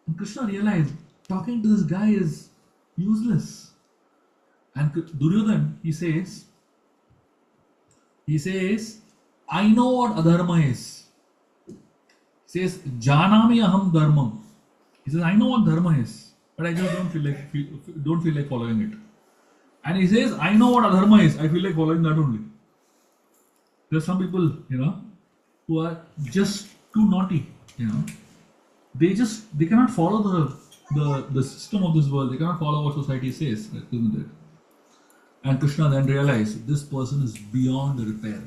And Krishna realized, talking to this guy is useless. And Duryodhana, he says, I know what adharma is. He says, Janami aham dharmam. He says, I know what dharma is, but I just don't feel like following it. And he says, I know what adharma is, I feel like following that only. There are some people, who are just too naughty, They cannot follow the system of this world. They cannot follow what society says, isn't it? And Krishna then realized this person is beyond repair.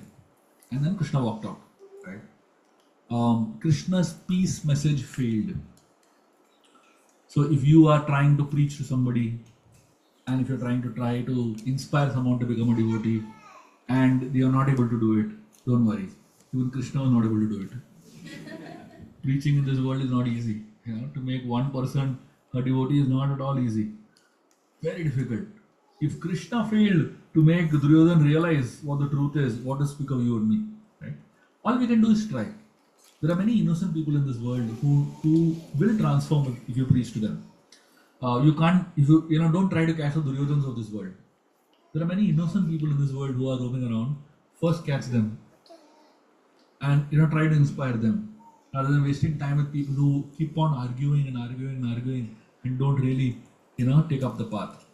And then Krishna walked out, right? Krishna's peace message failed. So if you are trying to preach to somebody, and if you're trying to inspire someone to become a devotee, and they are not able to do it, don't worry. Even Krishna was not able to do it. Preaching in this world is not easy. To make one person a devotee is not at all easy. Very difficult. If Krishna failed to make Duryodhana realize what the truth is, what does speak of you and me, right? All we can do is try. There are many innocent people in this world who will transform if you preach to them. You can't, if you know, don't try to catch the Duryodhans of this world. There are many innocent people in this world who are roaming around. First catch them and try to inspire them rather than wasting time with people who keep on arguing and arguing and arguing and don't really take up the path.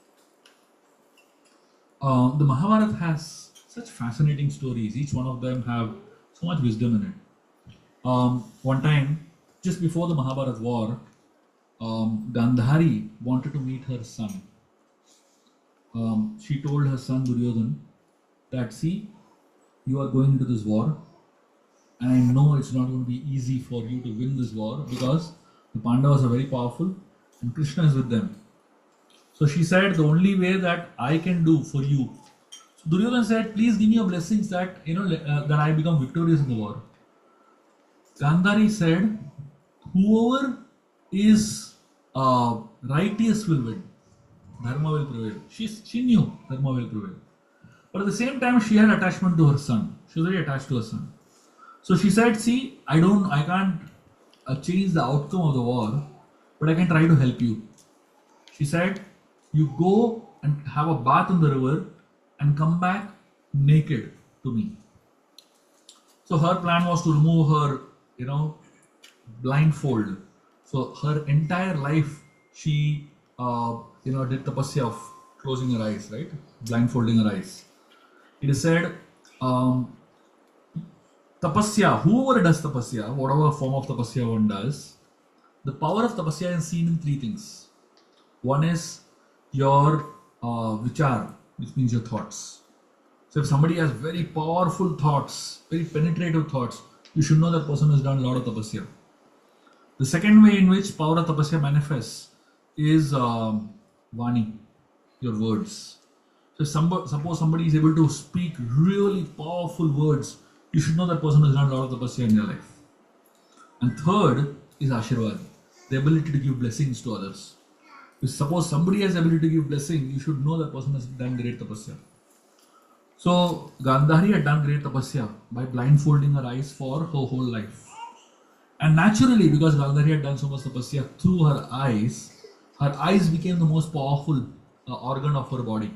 The Mahabharata has such fascinating stories. Each one of them have so much wisdom in it. One time, just before the Mahabharata war, Gandhari wanted to meet her son. She told her son Duryodhan that, see, you are going into this war, and I know it's not going to be easy for you to win this war because the Pandavas are very powerful and Krishna is with them. So she said, the only way that I can do for you. So Duryodhan said, please give me your blessings that that I become victorious in the war. Gandhari said, whoever is righteous will win. Dharma will prevail. She knew Dharma will prevail. But at the same time, she had attachment to her son. She was very attached to her son. So she said, see, I can't change the outcome of the war, but I can try to help you. She said, you go and have a bath in the river and come back naked to me. So her plan was to remove her, blindfold. So her entire life, she, did tapasya of closing her eyes, right? Blindfolding her eyes. It is said, tapasya, whoever does tapasya, whatever form of tapasya one does, the power of tapasya is seen in three things. One is your vichar, which means your thoughts. So if somebody has very powerful thoughts, very penetrative thoughts, you should know that person has done a lot of tapasya. The second way in which power of tapasya manifests is vani, your words. So suppose somebody is able to speak really powerful words, you should know that person has done a lot of tapasya in their life. And third is Ashirvad, the ability to give blessings to others. If suppose somebody has the ability to give blessing, you should know that person has done great tapasya. So Gandhari had done great tapasya by blindfolding her eyes for her whole life. And naturally, because Gandhari had done so much tapasya through her eyes became the most powerful organ of her body.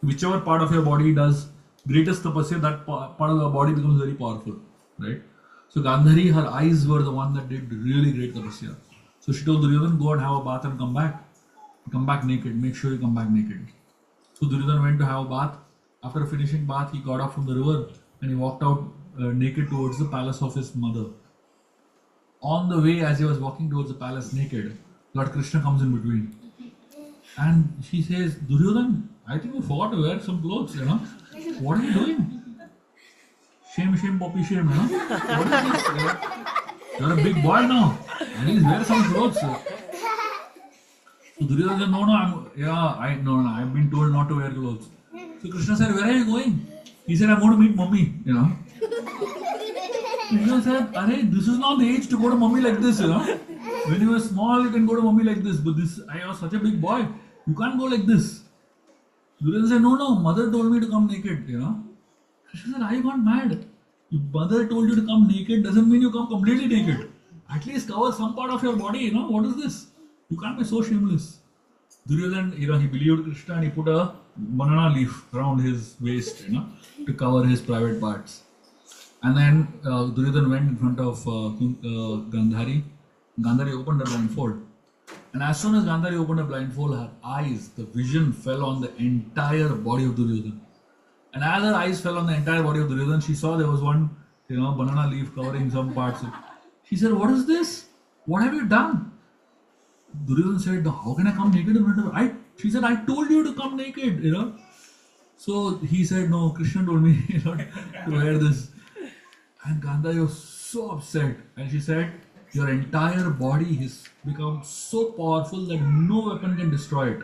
Whichever part of your body does greatest tapasya, that part of the body becomes very powerful, right? So Gandhari, her eyes were the one that did really great tapasya. So she told Duryodhan, go and have a bath and come back. Come back naked. Make sure you come back naked. So Duryodhan went to have a bath. After finishing bath, he got up from the river and he walked out naked towards the palace of his mother. On the way, as he was walking towards the palace naked, Lord Krishna comes in between. And she says, Duryodhan, I think you forgot to wear some clothes, What are you doing? Shame, poppy, shame, What is this? You're a big boy now. At least wear some clothes. So Duryodhan said, no, I've been told not to wear clothes. So Krishna said, where are you going? He said, I'm going to meet mummy, Krishna said, this is not the age to go to mummy like this, When you were small, you can go to mummy like this, but I was such a big boy, you can't go like this. Duryodhan said, no, mother told me to come naked, Krishna said, I got mad. If mother told you to come naked, doesn't mean you come completely naked. At least cover some part of your body, What is this? You can't be so shameless. Duryodhan, he believed Krishna and he put a banana leaf around his waist, to cover his private parts. And then Duryodhan went in front of Gandhari. Gandhari opened her blindfold. And as soon as Gandhari opened her blindfold, her eyes, the vision fell on the entire body of Duryodhan. And as her eyes fell on the entire body of Duryodhan, she saw there was one, banana leaf covering some parts. She said, what is this? What have you done? Duryodhan said, how can I come naked in front of her? She said, I told you to come naked, So he said, no, Krishna told me to wear this. And Gandhari was so upset. And she said, your entire body has become so powerful that no weapon can destroy it.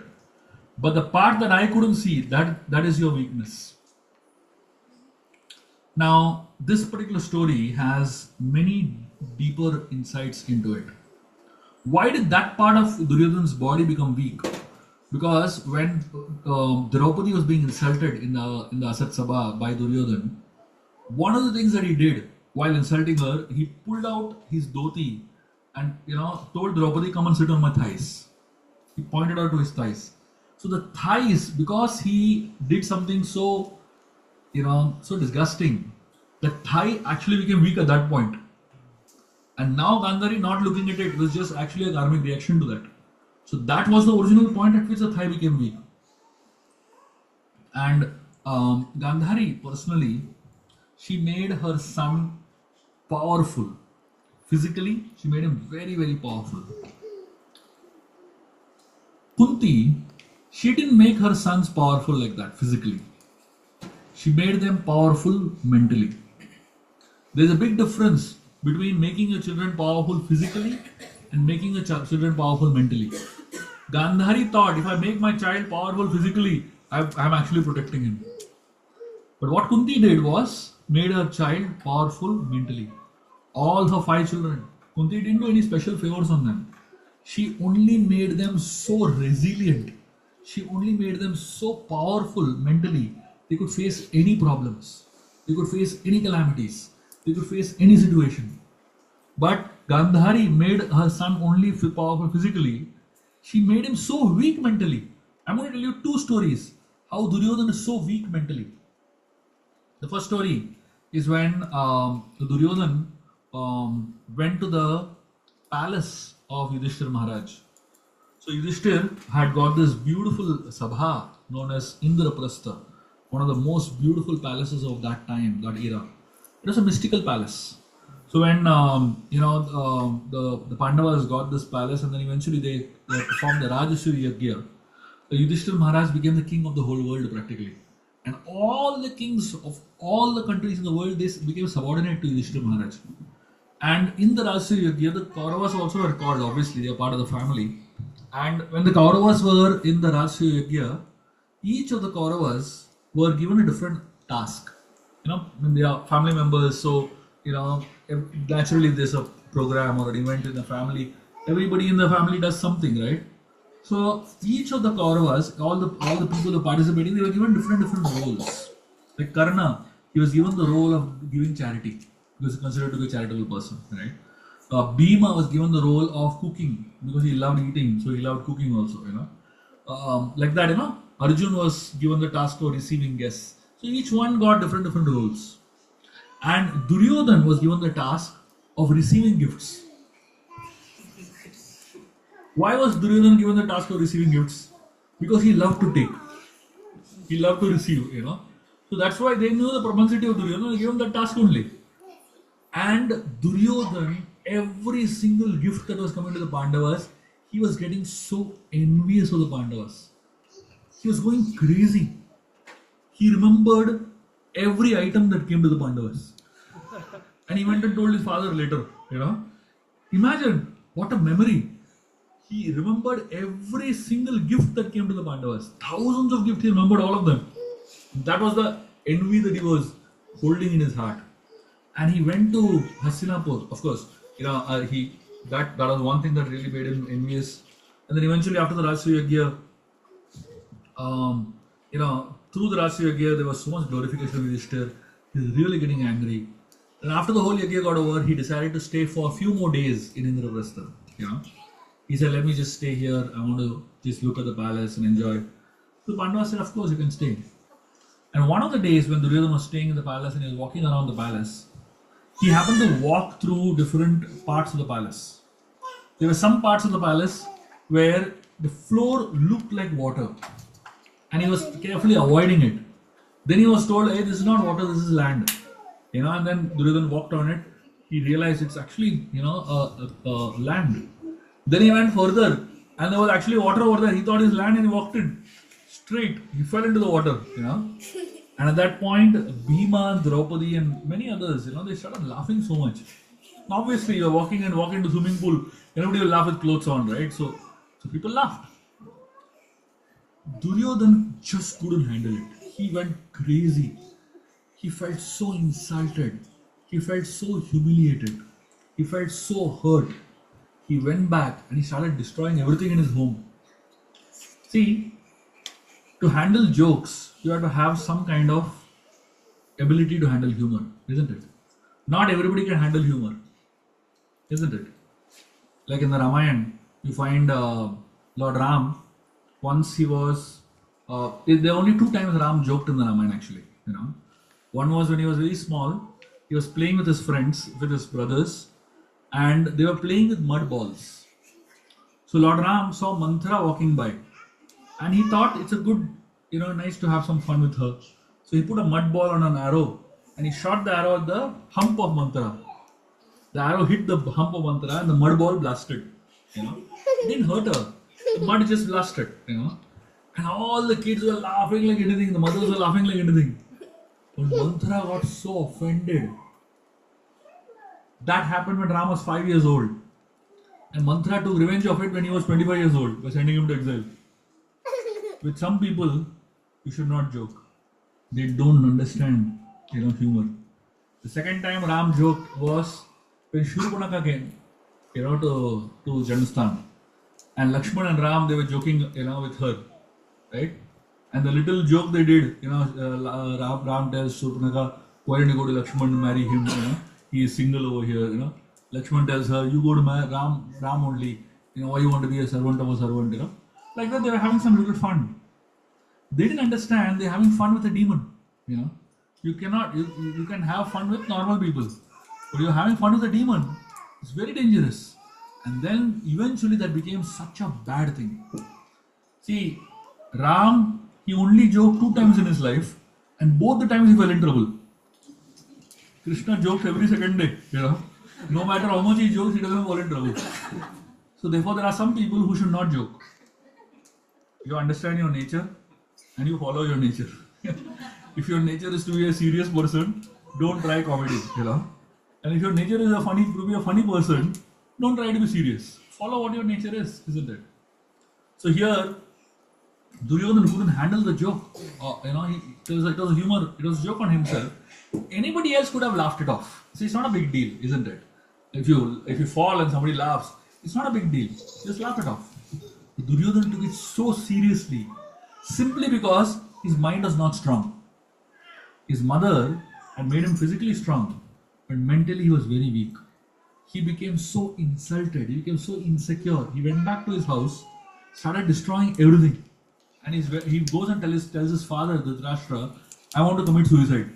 But the part that I couldn't see, that is your weakness. Now, this particular story has many deeper insights into it. Why did that part of Duryodhan's body become weak? Because when Draupadi was being insulted in the Asat Sabha by Duryodhan, one of the things that he did while insulting her, he pulled out his dhoti and told Draupadi, "Come and sit on my thighs." He pointed out to his thighs. So the thighs, because he did something so so disgusting, the thigh actually became weak at that point. And now Gandhari, not looking at it, was just actually a karmic reaction to that. So that was the original point at which the thigh became weak. And Gandhari personally, she made her son powerful. Physically, she made him very, very powerful. Kunti, she didn't make her sons powerful like that physically. She made them powerful mentally. There's a big difference between making your children powerful physically and making your children powerful mentally. Gandhari thought, if I make my child powerful physically, I'm actually protecting him. But what Kunti did was made her child powerful mentally. All her 5 children, Kunti didn't do any special favors on them. She only made them so resilient. She only made them so powerful mentally. They could face any problems. They could face any calamities. They could face any situation. But Gandhari made her son only powerful physically. She made him so weak mentally. I'm going to tell you 2 stories how Duryodhana is so weak mentally. The first story is when Duryodhana went to the palace of Yudhishthira Maharaj. So Yudhishthira had got this beautiful sabha known as Indraprastha, one of the most beautiful palaces of that time, that era. It was a mystical palace. So when the Pandavas got this palace, and then eventually they performed the Rajasuya Yagya, Yudhishthira Maharaj became the king of the whole world practically. And all the kings of all the countries in the world, they became subordinate to Yudhishthira Maharaj. And in the Rajasuya Yagya, the Kauravas also were called, obviously, they are part of the family. And when the Kauravas were in the Rajasuya Yagya, each of the Kauravas were given a different task. When they are family members, so naturally there's a program or an event in the family, everybody in the family does something, right? So each of the Kauravas, all the people who participating, they were given different roles. Like Karna, he was given the role of giving charity. He was considered to be a charitable person, right? Bhima was given the role of cooking because he loved eating, so he loved cooking also, like that, Arjun was given the task of receiving guests. So each one got different roles. And Duryodhan was given the task of receiving gifts. Why was Duryodhan given the task of receiving gifts? Because he loved to take. He loved to receive, So that's why they knew the propensity of Duryodhan, they gave him the task only. And Duryodhan, every single gift that was coming to the Pandavas, he was getting so envious of the Pandavas. He was going crazy. He remembered every item that came to the Pandavas. And he went and told his father later, Imagine, what a memory. He remembered every single gift that came to the Pandavas. Thousands of gifts, he remembered all of them. That was the envy that he was holding in his heart. And he went to Hastinapur, of course. That was one thing that really made him envious. And then eventually after the Rajasuya Yagya, through the Rajasuya Yagya, there was so much glorification of Yudhishthira. He was really getting angry. And after the whole Yagya got over, he decided to stay for a few more days in Indraprastha. He said, let me just stay here. I want to just look at the palace and enjoy. So the Pandavas said, of course, you can stay. And one of the days when Duryodhana was staying in the palace and he was walking around the palace, he happened to walk through different parts of the palace. There were some parts of the palace where the floor looked like water. And he was carefully avoiding it. Then he was told, hey, this is not water, this is land. And then Duryodhana walked on it. He realized it's actually, land. Then he went further and there was actually water over there. He thought it's land and he walked it straight. He fell into the water, And at that point, Bhima, Draupadi and many others, they started laughing so much. Obviously, you're walking into swimming pool, everybody will laugh with clothes on, right? So people laughed. Duryodhana just couldn't handle it. He went crazy. He felt so insulted. He felt so humiliated. He felt so hurt. He went back and he started destroying everything in his home. See, to handle jokes, you have to have some kind of ability to handle humor, isn't it? Not everybody can handle humor, isn't it? Like in the Ramayana, you find Lord Ram. Once he was, there are only two times Ram joked in the Ramayana actually. One was when he was very small. He was playing with his friends, with his brothers, and they were playing with mud balls. So Lord Ram saw Manthara walking by, and he thought it's a good, nice to have some fun with her. So he put a mud ball on an arrow, and he shot the arrow at the hump of Manthara. The arrow hit the hump of Manthara and the mud ball blasted. It didn't hurt her. The mud just blasted. And all the kids were laughing like anything. The mothers were laughing like anything. But Manthara got so offended. That happened when Ram was 5 years old. And Manthara took revenge of it when he was 25 years old by sending him to exile. With some people, you should not joke. They don't understand, humor. The second time Ram joked was when Shurpanakha came, to Janasthan. And Lakshman and Ram, they were joking, with her, right? And the little joke they did, Ram tells Shurpanakha, why don't you go to Lakshman and marry him? He is single over here. Lakshman tells her, you go to Ram only. Why you want to be a servant of a servant? Like that, they were having some little fun. They didn't understand they're having fun with a demon. You cannot, you can have fun with normal people, but you're having fun with a demon. It's very dangerous. And then eventually that became such a bad thing. See, Ram, he only joked 2 times in his life, and both the times he fell in trouble. Krishna joked every second day, No matter how much he jokes, he doesn't fall in trouble. So therefore, there are some people who should not joke. You understand your nature, and you follow your nature. If your nature is to be a serious person, don't try comedy, And if your nature is to be a funny person, don't try to be serious. Follow what your nature is, isn't it? So here, Duryodhana couldn't handle the joke. It was a humor. It was a joke on himself. Anybody else could have laughed it off. See, it's not a big deal, isn't it? If you fall and somebody laughs, it's not a big deal. Just laugh it off. Duryodhana took it so seriously, simply because his mind was not strong. His mother had made him physically strong, but mentally he was very weak. He became so insulted, he became so insecure. He went back to his house, started destroying everything. And he goes and tells his father, Dhritarashtra, I want to commit suicide.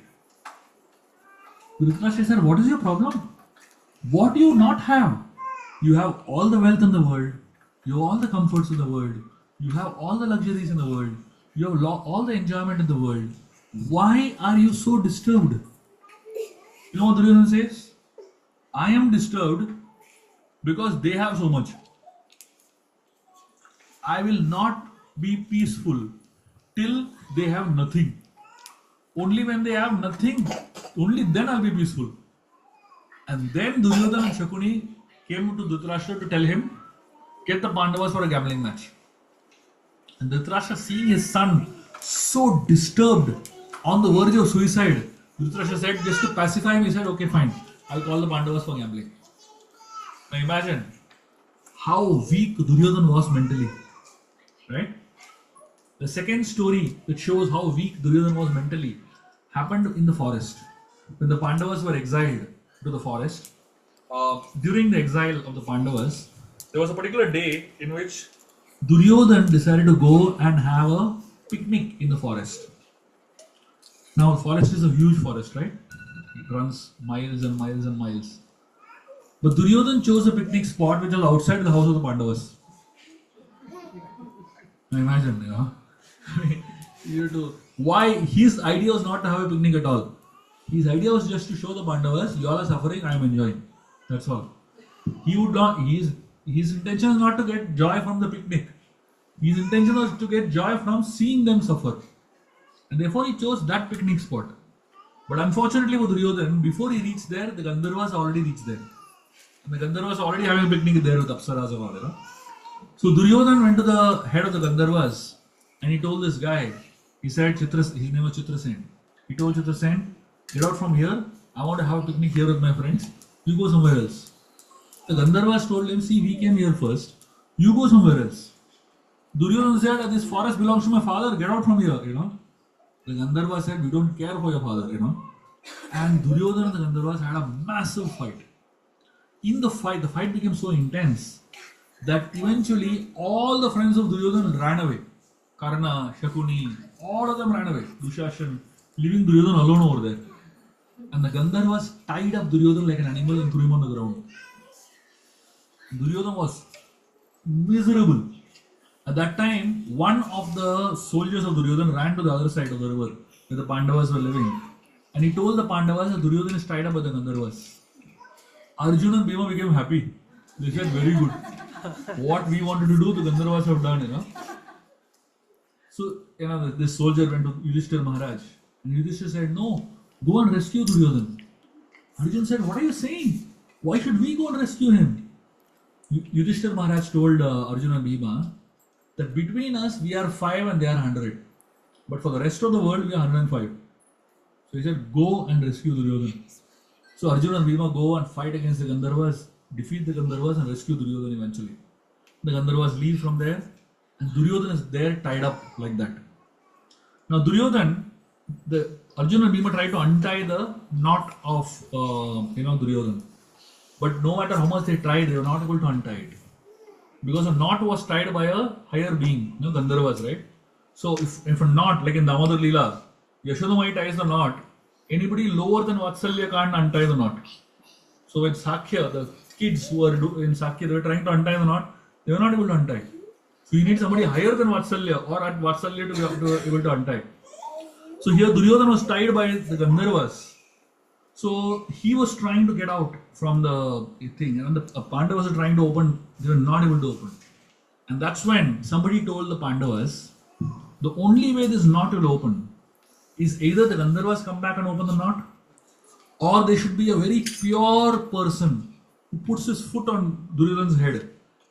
Dhritarashtra said, what is your problem? What do you not have? You have all the wealth in the world. You have all the comforts in the world. You have all the luxuries in the world. You have all the enjoyment in the world. Why are you so disturbed? You know what Duryodhana says? I am disturbed because they have so much. I will not be peaceful till they have nothing. Only when they have nothing, only then I'll be peaceful. And then Duryodhana and Shakuni came to Dhritarashtra to tell him, get the Pandavas for a gambling match. And Dhritarashtra, seeing his son so disturbed, on the verge of suicide, Dhritarashtra said, just to pacify him, he said, okay, fine, I'll call the Pandavas for gambling. Now imagine how weak Duryodhana was mentally, right? The second story that shows how weak Duryodhana was mentally happened in the forest. When the Pandavas were exiled to the forest, during the exile of the Pandavas, there was a particular day in which Duryodhana decided to go and have a picnic in the forest. Now, the forest is a huge forest, right? It runs miles and miles and miles. But Duryodhana chose a picnic spot which was outside the house of the Pandavas. Now imagine, why his idea was not to have a picnic at all. His idea was just to show the Pandavas, you all are suffering, I am enjoying. That's all. He would not. His intention is not to get joy from the picnic. His intention was to get joy from seeing them suffer. And therefore he chose that picnic spot. But unfortunately for Duryodhana, before he reached there, the Gandharvas already reached there. And the Gandharvas already having a picnic there with Apsaras and all. So Duryodhana went to the head of the Gandharvas and he told this guy, he said, his name was Chitrasen. He told Chitrasen, get out from here, I want to have a picnic here with my friends, you go somewhere else. The Gandharvas told him, see, we came here first, you go somewhere else. Duryodhana said, this forest belongs to my father, get out from here, The Gandharva said, we don't care for your father, And Duryodhana and the Gandharvas had a massive fight. In the fight became so intense that eventually all the friends of Duryodhana ran away. Karna, Shakuni, all of them ran away. Dushashan, leaving Duryodhana alone over there. And the Gandharvas tied up Duryodhana like an animal and threw him on the ground. Duryodhana was miserable. At that time, one of the soldiers of Duryodhana ran to the other side of the river where the Pandavas were living. And he told the Pandavas that Duryodhana is tied up by the Gandharvas. Arjuna and Bhima became happy. They said, very good. What we wanted to do, the Gandharvas have done, So, this soldier went to Yudhishthira Maharaj. And Yudhishthira said, no, go and rescue Duryodhana. Arjuna said, what are you saying? Why should we go and rescue him? Yudhishthira Maharaj told Arjuna and Bhima that between us we are 5 and they are 100. But for the rest of the world we are 105. So he said, go and rescue Duryodhana. So Arjuna and Bhima go and fight against the Gandharvas, defeat the Gandharvas and rescue Duryodhana eventually. The Gandharvas leave from there and Duryodhana is there tied up like that. Now Duryodhana, Arjuna and Bhima try to untie the knot of Duryodhana. But no matter how much they tried, they were not able to untie it. Because a knot was tied by a higher being, Gandharvas, right? So if a knot, like in Damodar Leela, Yashodamai ties the knot, anybody lower than Vatsalya can't untie the knot. So when Sakya, the kids who were in Sakya, they were trying to untie the knot, they were not able to untie. So you need somebody higher than Vatsalya or at Vatsalya to be able to untie. So here Duryodhana was tied by the Gandharvas. So he was trying to get out from the thing, and the Pandavas were trying to open, they were not able to open. And that's when somebody told the Pandavas, the only way this knot will open is either the Gandharvas come back and open the knot, or there should be a very pure person who puts his foot on Duryodhana's head.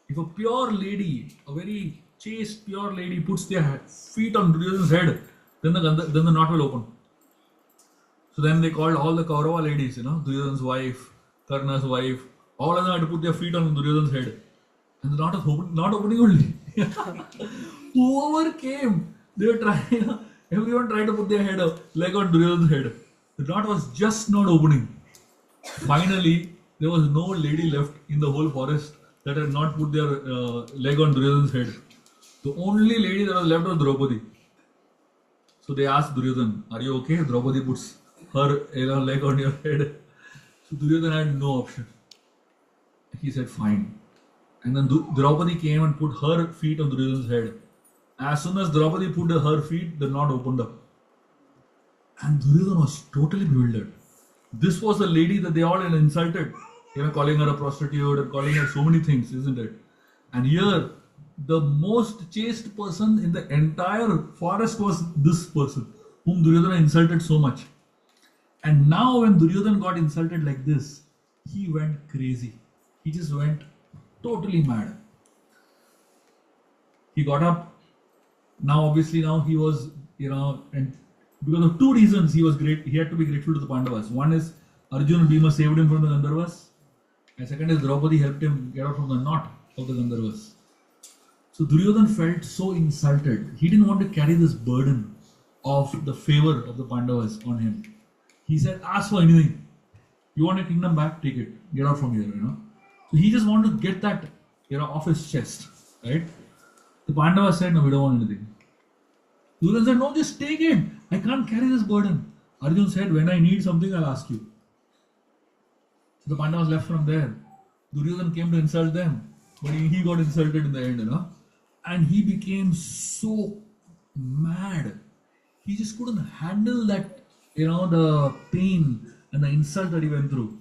If a pure lady, a very chaste pure lady puts their feet on Duryodhana's head, then the knot will open. So then they called all the Kaurava ladies, Duryodhana's wife, Karna's wife, all of them had to put their feet on Duryodhana's head. And the knot was not opening only. Whoever came, they were trying, everyone tried to put their leg on Duryodhana's head. The knot was just not opening. Finally, there was no lady left in the whole forest that had not put their leg on Duryodhana's head. The only lady that was left was Draupadi. So they asked Duryodhana, are you okay? Draupadi puts her leg on your head. So Duryodhana had no option. He said, fine. And then Draupadi came and put her feet on Duryodhana's head. As soon as Draupadi put her feet, the knot opened up. And Duryodhana was totally bewildered. This was the lady that they all had insulted. Calling her a prostitute and calling her so many things, isn't it? And here, the most chaste person in the entire forest was this person, whom Duryodhana insulted so much. And now when Duryodhana got insulted like this, he went crazy. He just went totally mad. He got up. Now obviously he was, and because of two reasons he had to be grateful to the Pandavas. One is Arjuna and Bhima saved him from the Gandharvas. And second is Draupadi helped him get out from the knot of the Gandharvas. So Duryodhana felt so insulted. He didn't want to carry this burden of the favor of the Pandavas on him. He said, ask for anything. You want your kingdom back? Take it. Get out from here, So he just wanted to get that, off his chest, right? The Pandavas said, no, we don't want anything. Duryodhana said, no, just take it. I can't carry this burden. Arjuna said, when I need something, I'll ask you. So the Pandavas left from there. Duryodhana came to insult them, but he got insulted in the end, And he became so mad. He just couldn't handle that, the pain and the insult that he went through.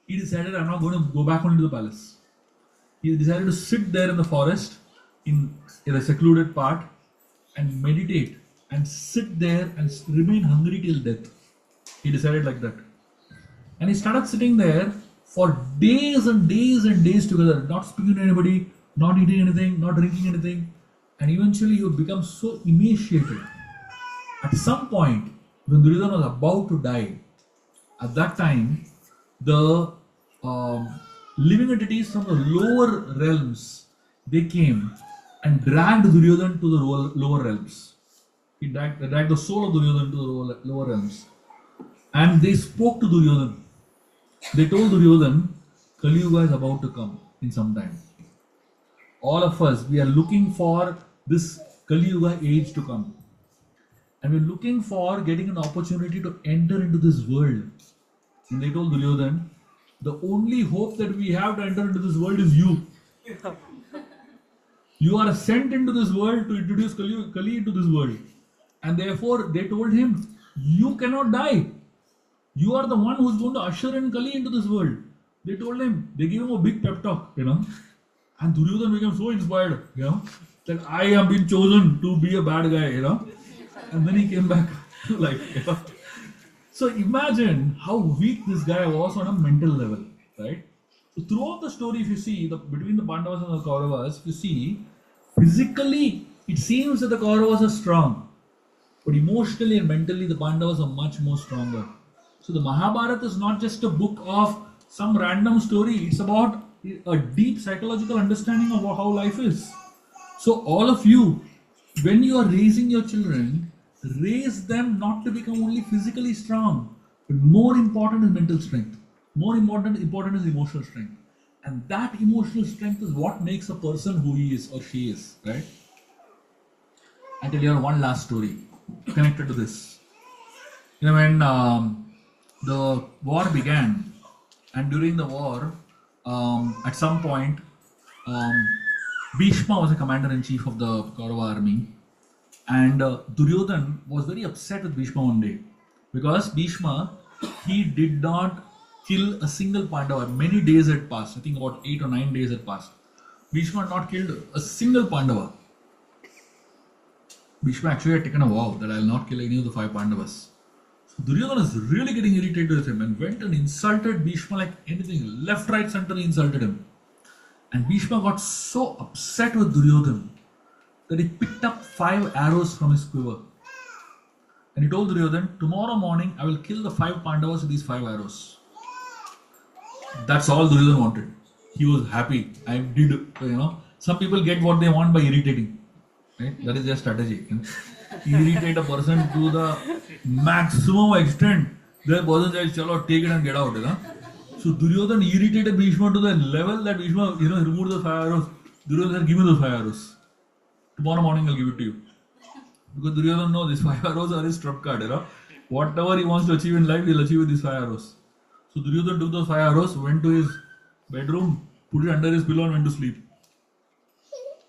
He decided, I'm not going to go back into the palace. He decided to sit there in the forest, in a secluded part, and meditate, and sit there and remain hungry till death. He decided like that. And he started sitting there for days and days and days together, not speaking to anybody, not eating anything, not drinking anything. And eventually he would become so emaciated. At some point, when Duryodhana was about to die, at that time, the living entities from the lower realms, they came and dragged Duryodhana to the lower realms. He dragged the soul of Duryodhana to the lower realms. And they spoke to Duryodhan. They told Duryodhan, Kali Yuga is about to come in some time. All of us, we are looking for this Kali Yuga age to come. And we're looking for getting an opportunity to enter into this world. And they told Duryodhan, the only hope that we have to enter into this world is you. You are sent into this world to introduce Kali into this world. And therefore, they told him, you cannot die. You are the one who's going to usher in Kali into this world. They told him, they gave him a big pep talk, And Duryodhan became so inspired, that I have been chosen to be a bad guy, And then he came back to life, So imagine how weak this guy was on a mental level, right? So throughout the story, if you see between the Pandavas and the Kauravas, if you see physically, it seems that the Kauravas are strong, but emotionally and mentally, the Pandavas are much more stronger. So the Mahabharata is not just a book of some random story; it's about a deep psychological understanding of how life is. So all of you, when you are raising your children, raise them not to become only physically strong, but more important is mental strength. More important is emotional strength. And that emotional strength is what makes a person who he is or she is, right? I'll tell you one last story connected to this. When the war began, and during the war, at some point, um, Bhishma was a commander-in-chief of the Kaurava army, and Duryodhan was very upset with Bhishma one day because Bhishma, he did not kill a single Pandava. Many days had passed. I think about 8 or 9 days had passed. Bhishma had not killed a single Pandava. Bhishma actually had taken a vow that I will not kill any of the 5 Pandavas. So Duryodhana is really getting irritated with him and went and insulted Bhishma like anything. Left, right, center, he insulted him. And Bhishma got so upset with Duryodhana that he picked up 5 arrows from his quiver. And he told Duryodhana, tomorrow morning I will kill the 5 Pandavas with these 5 arrows. That's all Duryodhana wanted. He was happy. I did, some people get what they want by irritating. Right? That is their strategy. Irritate a person to the maximum extent. The person says, "Chalo, take it and get out." So Duryodhana irritated Bhishma to the level that Bhishma, removed the 5 arrows. Duryodhana said, "Give me those 5 arrows. Tomorrow morning I'll give it to you." Because Duryodhana knows these 5 arrows are his trump card. Whatever he wants to achieve in life, he'll achieve with these 5 arrows. So Duryodhana took those 5 arrows, went to his bedroom, put it under his pillow, and went to sleep.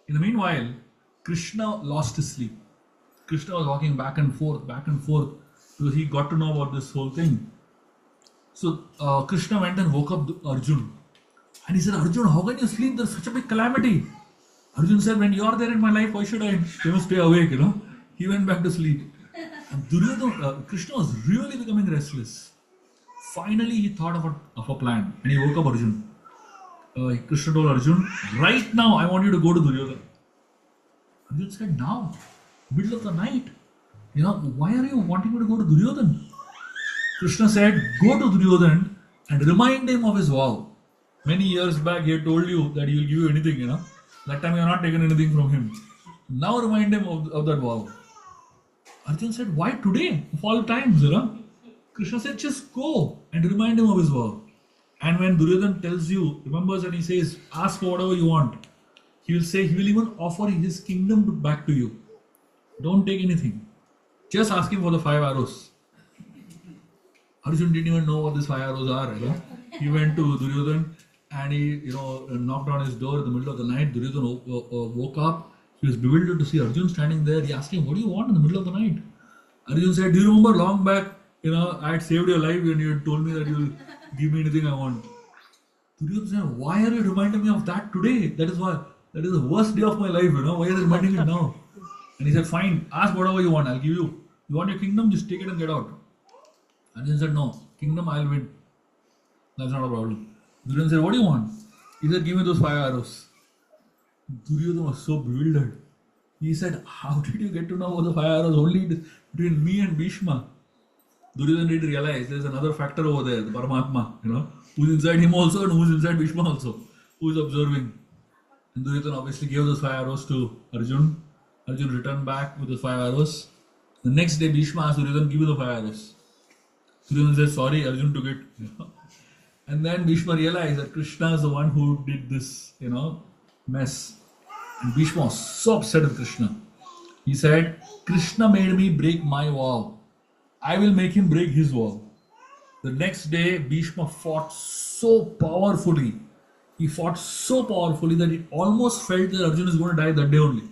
In the meanwhile, Krishna lost his sleep. Krishna was walking back and forth, because he got to know about this whole thing. So Krishna went and woke up Arjun. And he said, "Arjun, how can you sleep? There's such a big calamity." Arjun said, "When you are there in my life, why should I stay awake?" He went back to sleep. And Krishna was really becoming restless. Finally, he thought of a plan, and he woke up Arjun. Krishna told Arjun, "Right now, I want you to go to Duryodhana." Arjun said, "Now, middle of the night, why are you wanting me to go to Duryodhana?" Krishna said, "Go to Duryodhana and remind him of his vow. Many years back, he had told you that he will give you anything, That time you have not taken anything from him. Now remind him of that vow." Arjun said, "Why today? Of all times, Krishna said, "Just go and remind him of his vow." And when Duryodhana remembers and he says, "Ask for whatever you want," he will say, he will even offer his kingdom back to you. Don't take anything. Just ask him for the 5 arrows. Arjun didn't even know what these 5 arrows are. He went to Duryodhana and he, knocked on his door in the middle of the night. Duryodhana woke up. He was bewildered to see Arjun standing there. He asked him, "What do you want in the middle of the night?" Arjun said, "Do you remember long back, I had saved your life and you had told me that you will give me anything I want." Duryodhana said, "Why are you reminding me of that today? That is the worst day of my life, Why are you reminding me now?" And he said, "Fine, ask whatever you want, I'll give you. You want your kingdom, just take it and get out." Arjun said, "No, kingdom I'll win. That's not a problem." Duryodhana said, "What do you want?" He said, "Give me those 5 arrows." Duryodhana was so bewildered. He said, "How did you get to know about the 5 arrows? Only between me and Bhishma." Duryodhana didn't realize there's another factor over there, the Paramatma, who's inside him also and who's inside Bhishma also, who's observing. And Duryodhana obviously gave those 5 arrows to Arjun. Arjun returned back with the 5 arrows. The next day, Bhishma asked Duryodhana, "Give me the 5 arrows." Duryodhana says, sorry, Arjun took it. And then Bhishma realized that Krishna is the one who did this, mess. And Bhishma was so upset with Krishna. He said, Krishna made me break my vow. I will make him break his vow. The next day, Bhishma fought so powerfully. He fought so powerfully that it almost felt that Arjuna is going to die that day only.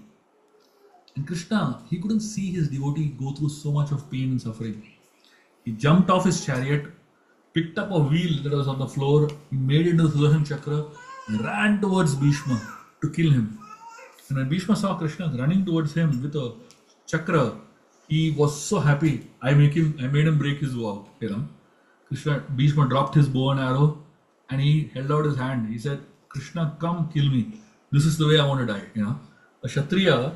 And Krishna, he couldn't see his devotee go through so much of pain and suffering. He jumped off his chariot, picked up a wheel that was on the floor, he made it into the Sudarshan Chakra, and ran towards Bhishma to kill him. And when Bhishma saw Krishna running towards him with a chakra, he was so happy. I made him break his vow. Bhishma dropped his bow and arrow, and he held out his hand. He said, Krishna, come kill me. This is the way I want to die. A Kshatriya,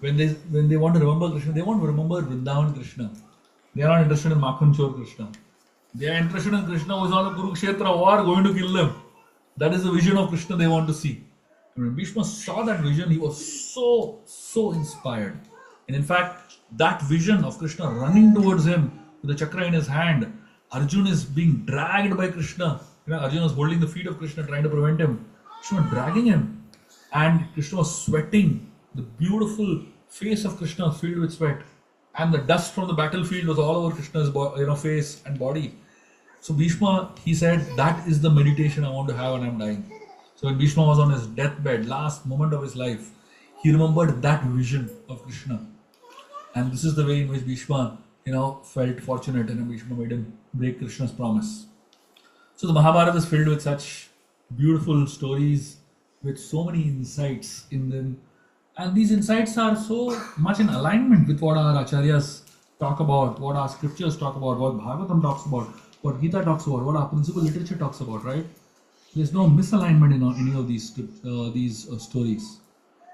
when they want to remember Krishna, they want to remember Vrindavan Krishna. They are not interested in Makhan Chor Krishna. They are interested in Krishna who is on the Kurukshetra war going to kill them. That is the vision of Krishna they want to see. And when Bhishma saw that vision, he was so inspired. And in fact, that vision of Krishna running towards him with the chakra in his hand, Arjuna is being dragged by Krishna. Arjuna was holding the feet of Krishna, trying to prevent him. Krishna was dragging him. And Krishna was sweating. The beautiful face of Krishna was filled with sweat. And the dust from the battlefield was all over Krishna's face and body. So Bhishma, he said, that is the meditation I want to have when I'm dying. So when Bhishma was on his deathbed, last moment of his life, he remembered that vision of Krishna. And this is the way in which Bhishma, felt fortunate, and Bhishma made him break Krishna's promise. So the Mahabharata is filled with such beautiful stories, with so many insights in them. And these insights are so much in alignment with what our acharyas talk about, what our scriptures talk about, what Bhagavatam talks about, what Gita talks about, what our principal literature talks about, right? There's no misalignment in any of these stories.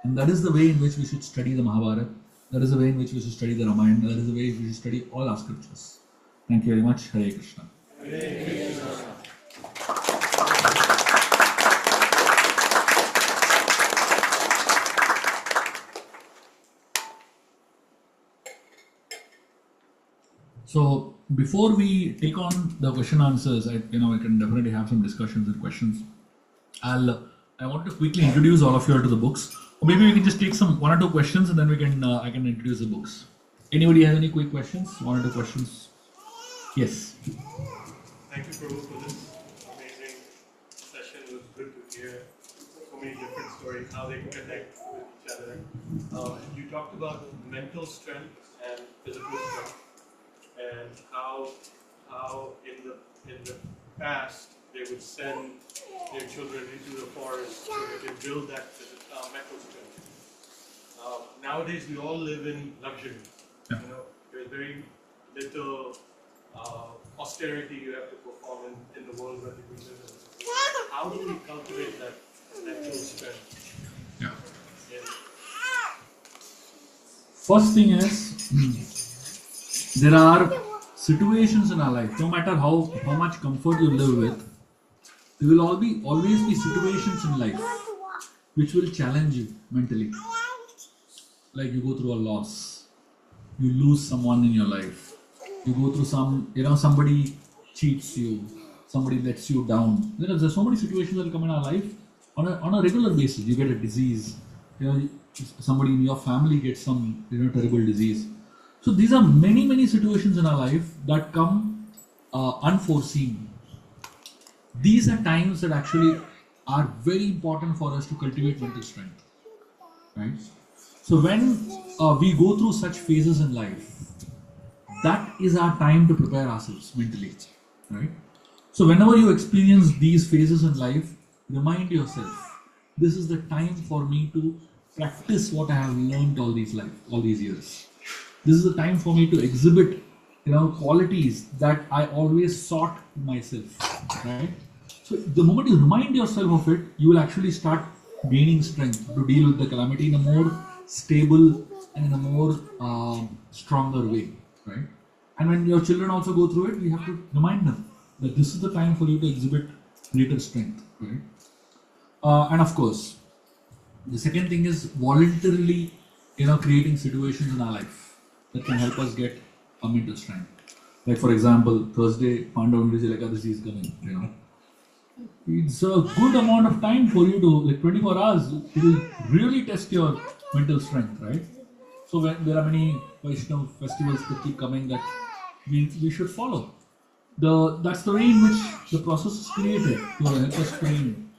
And that is the way in which we should study the Mahabharata. That is the way in which we should study the Ramayana. That is the way we should study all our scriptures. Thank you very much. Hare Krishna. Hare Krishna. So before we take on the question answers, I can definitely have some discussions and questions. I want to quickly introduce all of you to the books. Or maybe we can just take one or two questions, and then I can introduce the books. Anybody has any quick questions? One or two questions? Yes. Thank you, Prabhu, for this amazing session. It was good to hear so many different stories, how they connect with each other. You talked about mental strength and physical strength, and how in the past they would send their children into the forest so they can build that mental strength. Nowadays we all live in luxury. Yeah. There's very little austerity you have to perform in the world that we live in. How do we cultivate that mental strength? Yeah. Yeah. First thing is, there are situations in our life, no matter how much comfort you live with, there will always be situations in life which will challenge you mentally. Like you go through a loss, you lose someone in your life, you go through somebody cheats you, somebody lets you down. There's so many situations that will come in our life on a regular basis. You get a disease, somebody in your family gets some terrible disease. So these are many situations in our life that come unforeseen. These are times that actually are very important for us to cultivate mental strength, right? So when we go through such phases in life, that is our time to prepare ourselves mentally, right? So whenever you experience these phases in life, remind yourself, this is the time for me to practice what I have learned all these years. This is the time for me to exhibit, qualities that I always sought in myself, right? So the moment you remind yourself of it, you will actually start gaining strength to deal with the calamity in a more stable and in a more stronger way, right? And when your children also go through it, we have to remind them that this is the time for you to exhibit greater strength, right? And of course, the second thing is voluntarily, creating situations in our life that can help us get a mental strength. Like for example, Thursday, Pandavandri Ekadashi is coming. It's a good amount of time for you to, like 24 hours, it will really test your mental strength, right? So when there are many Vaishnava festivals that keep coming that we should follow. That's the way in which the process is created to help us train.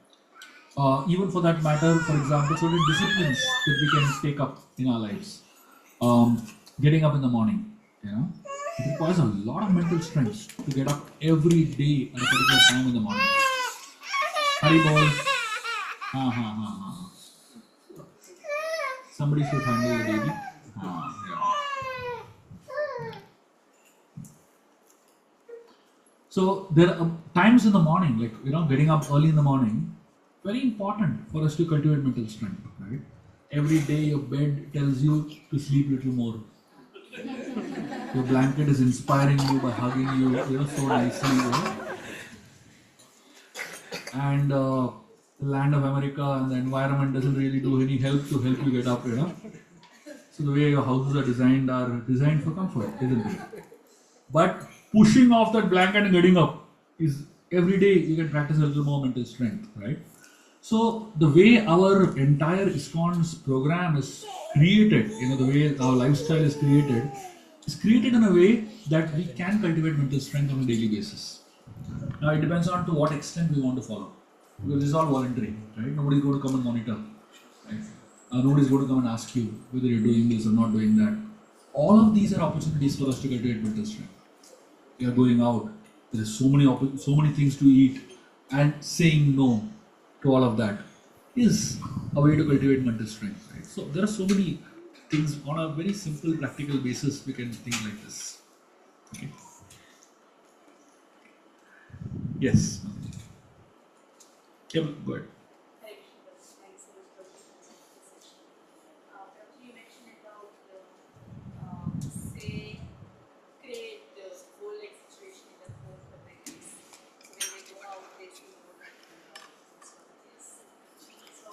Even for that matter, for example, certain disciplines that we can take up in our lives. Getting up in the morning, it requires a lot of mental strength to get up every day at a particular time in the morning. Hari bol. Ha ha ha ha. Somebody should handle the baby. Yeah. So there are times in the morning, like getting up early in the morning, very important for us to cultivate mental strength, right? Every day your bed tells you to sleep little more. Your blanket is inspiring you by hugging you, so nicely, And the land of America and the environment doesn't really do any help to help you get up, So the way your houses are designed for comfort, isn't it? But pushing off that blanket and getting up is every day you can practice a little more mental strength, right? So the way our entire ISKCON's program is created, the way our lifestyle is created in a way that we can cultivate mental strength on a daily basis. Now it depends on to what extent we want to follow. Because this is all voluntary, right? Nobody's going to come and monitor, right? Nobody's going to come and ask you whether you're doing this or not doing that. All of these are opportunities for us to cultivate mental strength. We are going out. There is so many things to eat, and saying no to all of that is a way to cultivate mental strength, right? So there are so many things on a very simple, practical basis we can think like this. Okay. Yes. Yeah, go ahead. You mentioned about say create the whole like situation in the home for the kids. So when they go out, they see what this. So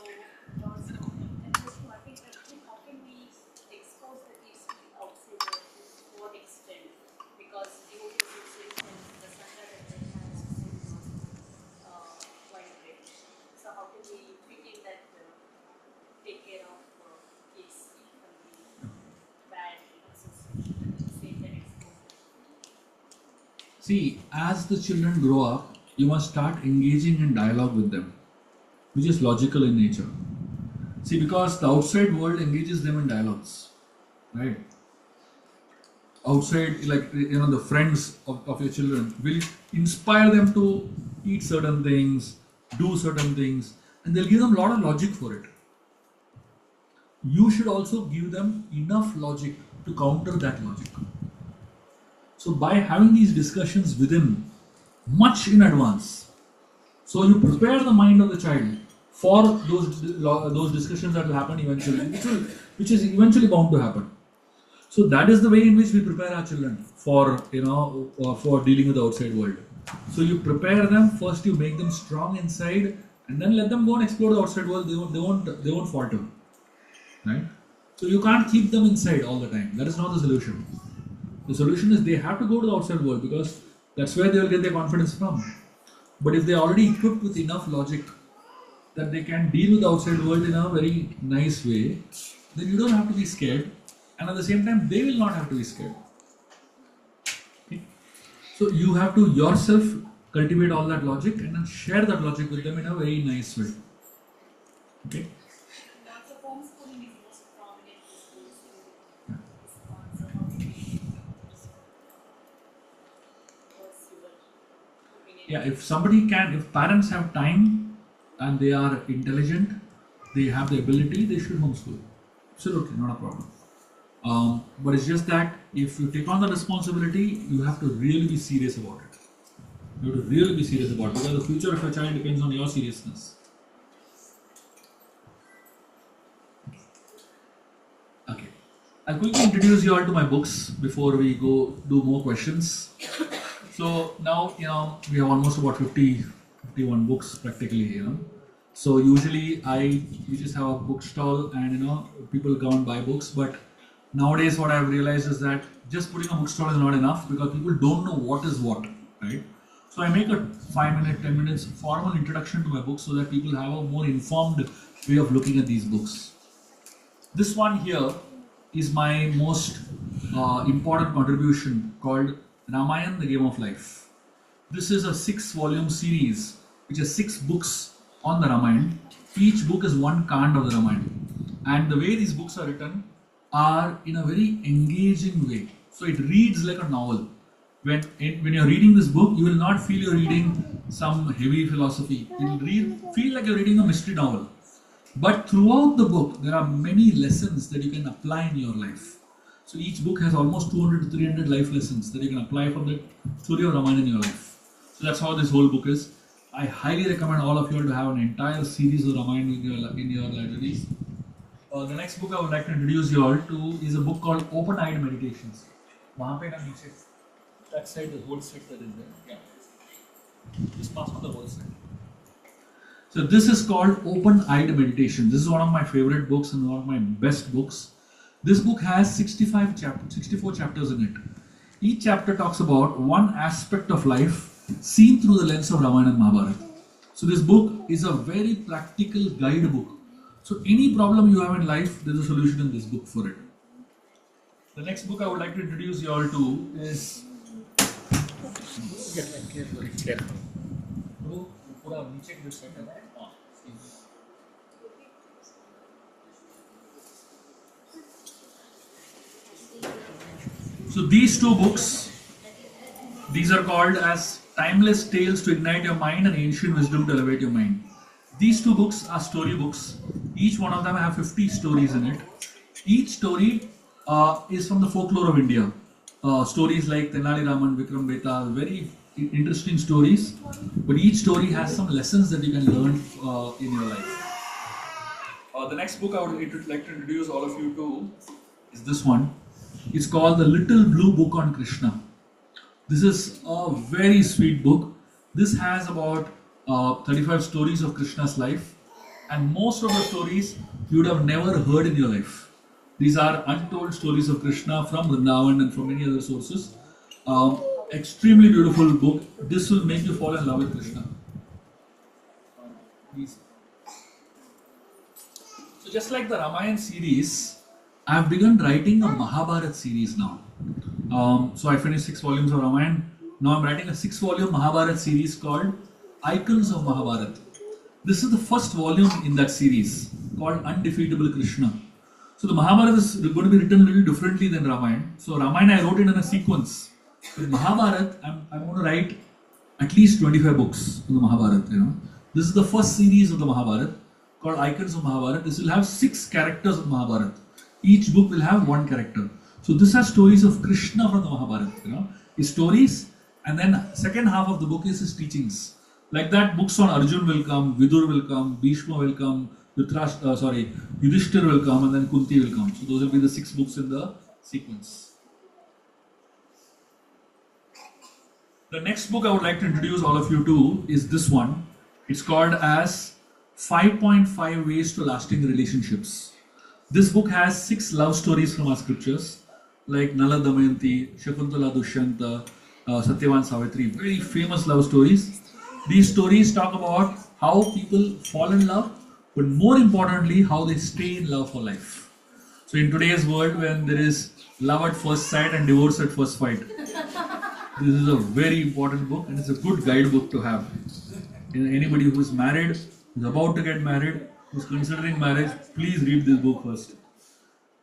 also, and just I think how can we expose the kids to the outside world to what extent? Because the whole situation, the standard that they have is quite great. So how can we begin that take care of kids from the bad association, say that exposure? See, as the children grow up, you must start engaging in dialogue with them, which is logical in nature. See, because the outside world engages them in dialogues, right? Outside, like the friends of your children will inspire them to eat certain things, do certain things, and they'll give them a lot of logic for it. You should also give them enough logic to counter that logic. So by having these discussions within much in advance, so you prepare the mind of the child for those discussions that will happen eventually, which is eventually bound to happen. So that is the way in which we prepare our children for for dealing with the outside world. So you prepare them first, you make them strong inside, and then let them go and explore the outside world. They won't falter, right? So you can't keep them inside all the time. That is not the solution. The solution is they have to go to the outside world because that's where they will get their confidence from. But if they are already equipped with enough logic that they can deal with the outside world in a very nice way, then you don't have to be scared, and at the same time they will not have to be scared. Okay? So you have to yourself cultivate all that logic and then share that logic with them in a very nice way. Okay? Also, homeschooling is most prominent in schools in this concept of what's your opinion? Yeah, if parents have time and they are intelligent, they have the ability, they should homeschool. Absolutely, not a problem. But it's just that if you take on the responsibility, you have to really be serious about it. You have to really be serious about it because the future of your child depends on your seriousness. Okay. I'll quickly introduce you all to my books before we go do more questions. So now, we have almost about 51 books practically, So usually we just have a bookstall and, people come and buy books, but Nowadays, what I've realized is that just putting a bookstore is not enough because people don't know what is what, right? So I make a 5 minute, 10 minutes formal introduction to my book so that people have a more informed way of looking at these books. This one here is my most important contribution called Ramayana, the Game of Life. This is a 6-volume series which has 6 books on the Ramayana. Each book is one kand of the Ramayana. And the way these books are written are in a very engaging way. So it reads like a novel. When you're reading this book, you will not feel you're reading some heavy philosophy. You'll feel like you're reading a mystery novel. But throughout the book, there are many lessons that you can apply in your life. So each book has almost 200 to 300 life lessons that you can apply from the story of Ramayana in your life. So that's how this whole book is. I highly recommend all of you to have an entire series of Ramayana in your libraries. The next book I would like to introduce you all to is a book called Open-Eyed Meditations. वहाँ पे ना नीचे, that side, the whole set that is there. Yeah. Just pass on the whole set. So this is called Open-Eyed Meditation. This is one of my favorite books and one of my best books. This book has 64 chapters in it. Each chapter talks about one aspect of life seen through the lens of Ramayana and Mahabharata. So this book is a very practical guide book. So any problem you have in life, there is a solution in this book for it. The next book I would like to introduce you all to is So these two books, these are called as Timeless Tales to Ignite Your Mind and Ancient Wisdom to Elevate Your Mind. These two books are story books. Each one of them have 50 stories in it. Each story is from the folklore of India. Stories like Tenali Raman, Vikram Betal, very interesting stories. But each story has some lessons that you can learn in your life. The next book I would like to introduce all of you to is this one. It's called The Little Blue Book on Krishna. This is a very sweet book. This has about 35 stories of Krishna's life, and most of the stories you would have never heard in your life. These are untold stories of Krishna from Vrindavan and from many other sources. Extremely beautiful book. This will make you fall in love with Krishna. Please. So just like the Ramayana series, I have begun writing a Mahabharata series now. So I finished 6 volumes of Ramayana. Now I'm writing a 6-volume Mahabharata series called Icons of Mahabharata. This is the first volume in that series called Undefeatable Krishna. So the Mahabharata is going to be written a little differently than Ramayana. So Ramayana I wrote it in a sequence. With Mahabharata, I'm going to write at least 25 books on the Mahabharata. This is the first series of the Mahabharata called Icons of Mahabharata. This will have 6 characters of Mahabharata. Each book will have 1 character. So this has stories of Krishna from the Mahabharata. His stories, and then second half of the book is his teachings. Like that, books on Arjun will come, Vidur will come, Bhishma will come, Yudhishthir will come, and then Kunti will come. So those will be the 6 books in the sequence. The next book I would like to introduce all of you to is this one. It's called as 5.5 Ways to Lasting Relationships. This book has 6 love stories from our scriptures, like Nala Damayanti, Shakuntala Dushyanta, Satyavan Savitri, very famous love stories. These stories talk about how people fall in love, but more importantly, how they stay in love for life. So in today's world, when there is love at first sight and divorce at first fight, this is a very important book and it's a good guidebook to have. Anybody who is married, who is about to get married, who is considering marriage, please read this book first.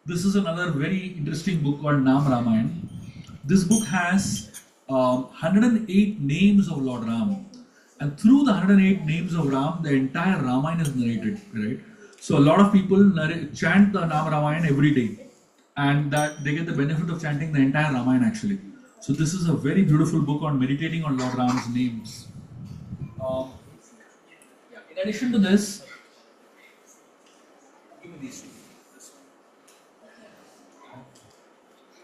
This is another very interesting book called Nam Ramayana. This book has 108 names of Lord Ram. And through the 108 names of Ram, the entire Ramayana is narrated, right? So a lot of people chant the Nam Ramayana every day. And that they get the benefit of chanting the entire Ramayana actually. So this is a very beautiful book on meditating on Lord Ram's names. In addition to this, give me these two.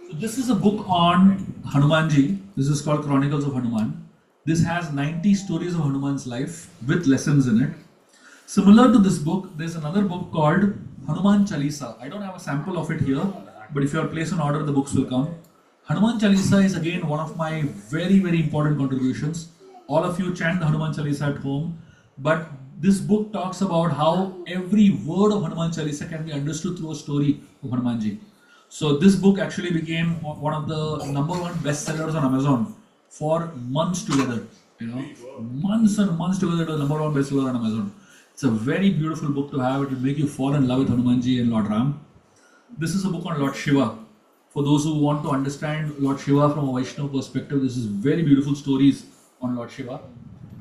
So this is a book on Hanumanji. This is called Chronicles of Hanuman. This has 90 stories of Hanuman's life with lessons in it. Similar to this book, there's another book called Hanuman Chalisa. I don't have a sample of it here, but if you are placed an order, the books will come. Hanuman Chalisa is again one of my very, very important contributions. All of you chant the Hanuman Chalisa at home, but this book talks about how every word of Hanuman Chalisa can be understood through a story of Hanumanji. So this book actually became one of the number one bestsellers on Amazon for months together. You know, months and months together, it was number one bestseller on Amazon. It's a very beautiful book to have. It will make you fall in love with Hanumanji and Lord Ram. This is a book on Lord Shiva. For those who want to understand Lord Shiva from a Vaishnava perspective, this is very beautiful stories on Lord Shiva.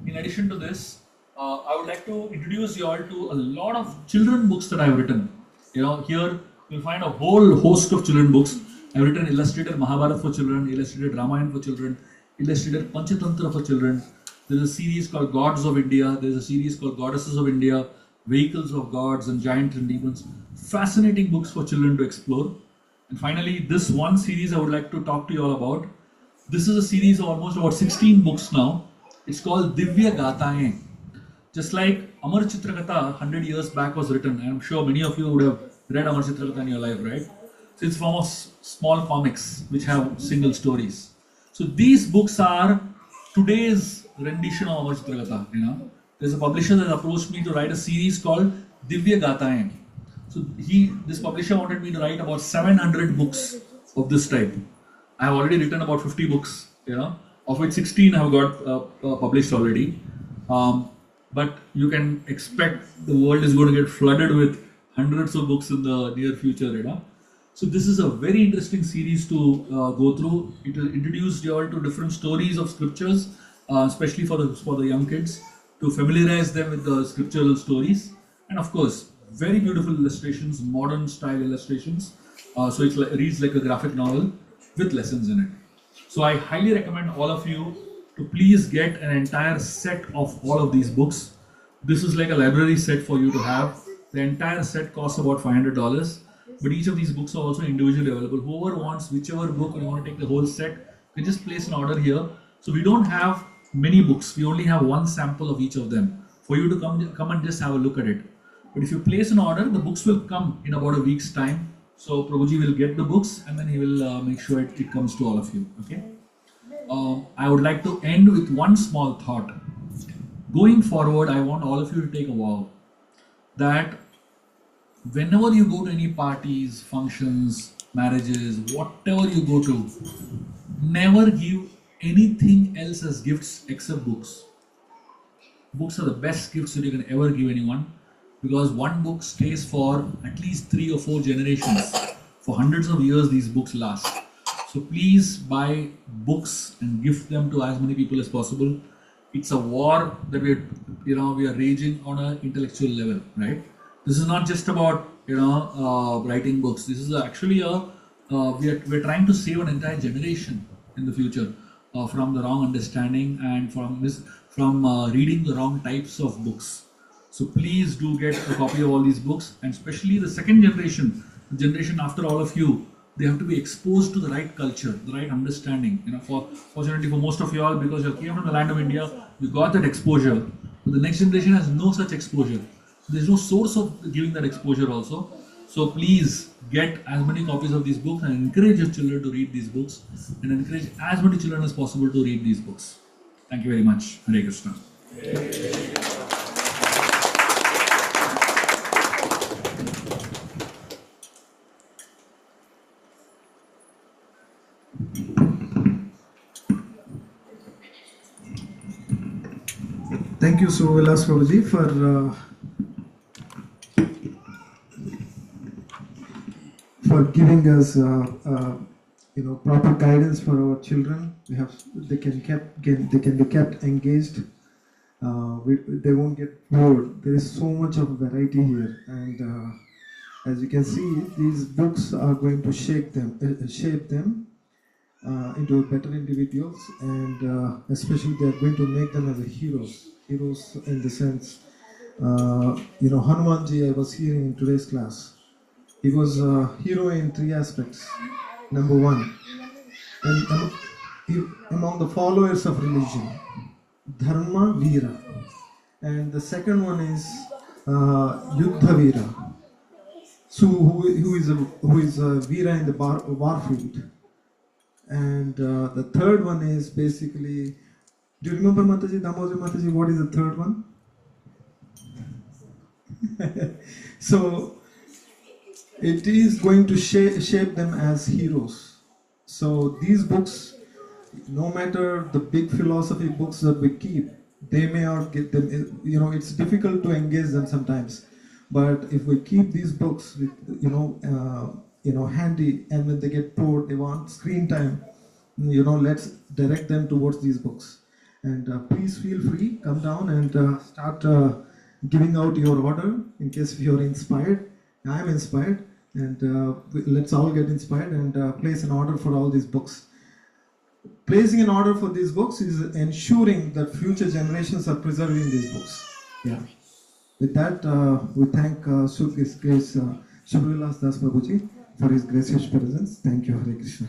In addition to this, I would like to introduce you all to a lot of children books that I have written. You know, here you'll find a whole host of children books. I've written illustrated Mahabharatha for children, illustrated Ramayana for children, illustrated Panchatantra for children. There's a series called Gods of India. There's a series called Goddesses of India, Vehicles of Gods and Giants and Demons. Fascinating books for children to explore. And finally, this one series I would like to talk to you all about. This is a series of almost about 16 books now. It's called Divya Gataएं. Just like Amar Chitrakatha 100 years back was written, and I'm sure many of you would have read Amar Chitrakatha in your life, right? So it's from small comics which have single stories. So these books are today's rendition of Amar Chitrakatha. You know, there's a publisher that approached me to write a series called Divya Gataएं. So this publisher wanted me to write about 700 books of this type. I have already written about 50 books, you know, of which 16 have got published already. But you can expect the world is going to get flooded with hundreds of books in the near future, you know. So this is a very interesting series to go through. It will introduce you all to different stories of scriptures, especially for the young kids, to familiarize them with the scriptural stories, and of course, very beautiful illustrations, modern style illustrations. So it reads like a graphic novel with lessons in it. So I highly recommend all of you to please get an entire set of all of these books. This is like a library set for you to have. The entire set costs about $500, but each of these books are also individually available. Whoever wants whichever book and you want to take the whole set, you can just place an order here. So we don't have many books. We only have one sample of each of them for you to come and just have a look at it. But if you place an order, the books will come in about a week's time. So Prabhuji will get the books and then he will make sure it comes to all of you. Okay. I would like to end with one small thought. Going forward, I want all of you to take a vow that whenever you go to any parties, functions, marriages, whatever you go to, never give anything else as gifts except books. Books are the best gifts that you can ever give anyone, because one book stays for at least 3 or 4 generations. For hundreds of years, these books last. So please buy books and gift them to as many people as possible. It's a war that we are raging on an intellectual level, right? This is not just about writing books. This is actually we're trying to save an entire generation in the future from the wrong understanding and from reading the wrong types of books. So please do get a copy of all these books, and especially the second generation, the generation after all of you, they have to be exposed to the right culture, the right understanding. Fortunately for most of you all, because you came from the land of India, you got that exposure. But the next generation has no such exposure. There's no source of giving that exposure also. So please get as many copies of these books and encourage your children to read these books, and encourage as many children as possible to read these books. Thank you very much. Hare Krishna. Thank you so Vilas Prabhuji for giving us proper guidance for our children. They can be kept engaged. They won't get bored. There is so much of variety here, and as you can see, these books are going to shape them into better individuals, and especially they are going to make them as a heroes in the sense, Hanumanji, I was hearing in today's class, he was a hero in 3 aspects. Number 1, among the followers of religion, Dharma Veera, and the second one is Yuddha Veera. who is a Veera in the war field. And the third one is basically, do you remember Mataji, Damoji Mataji, what is the third one? So it is going to shape them as heroes. So these books, no matter the big philosophy books that we keep, they may not get them, it's difficult to engage them sometimes. But if we keep these books with, handy, and when they get bored, they want screen time, let's direct them towards these books. And please feel free, come down and start giving out your order in case you're inspired. I'm inspired, and let's all get inspired and place an order for all these books. Placing an order for these books is ensuring that future generations are preserving these books. Yeah. With that, we thank Shubha Vilas Das Prabhuji for his gracious presence. Thank you, Hare Krishna.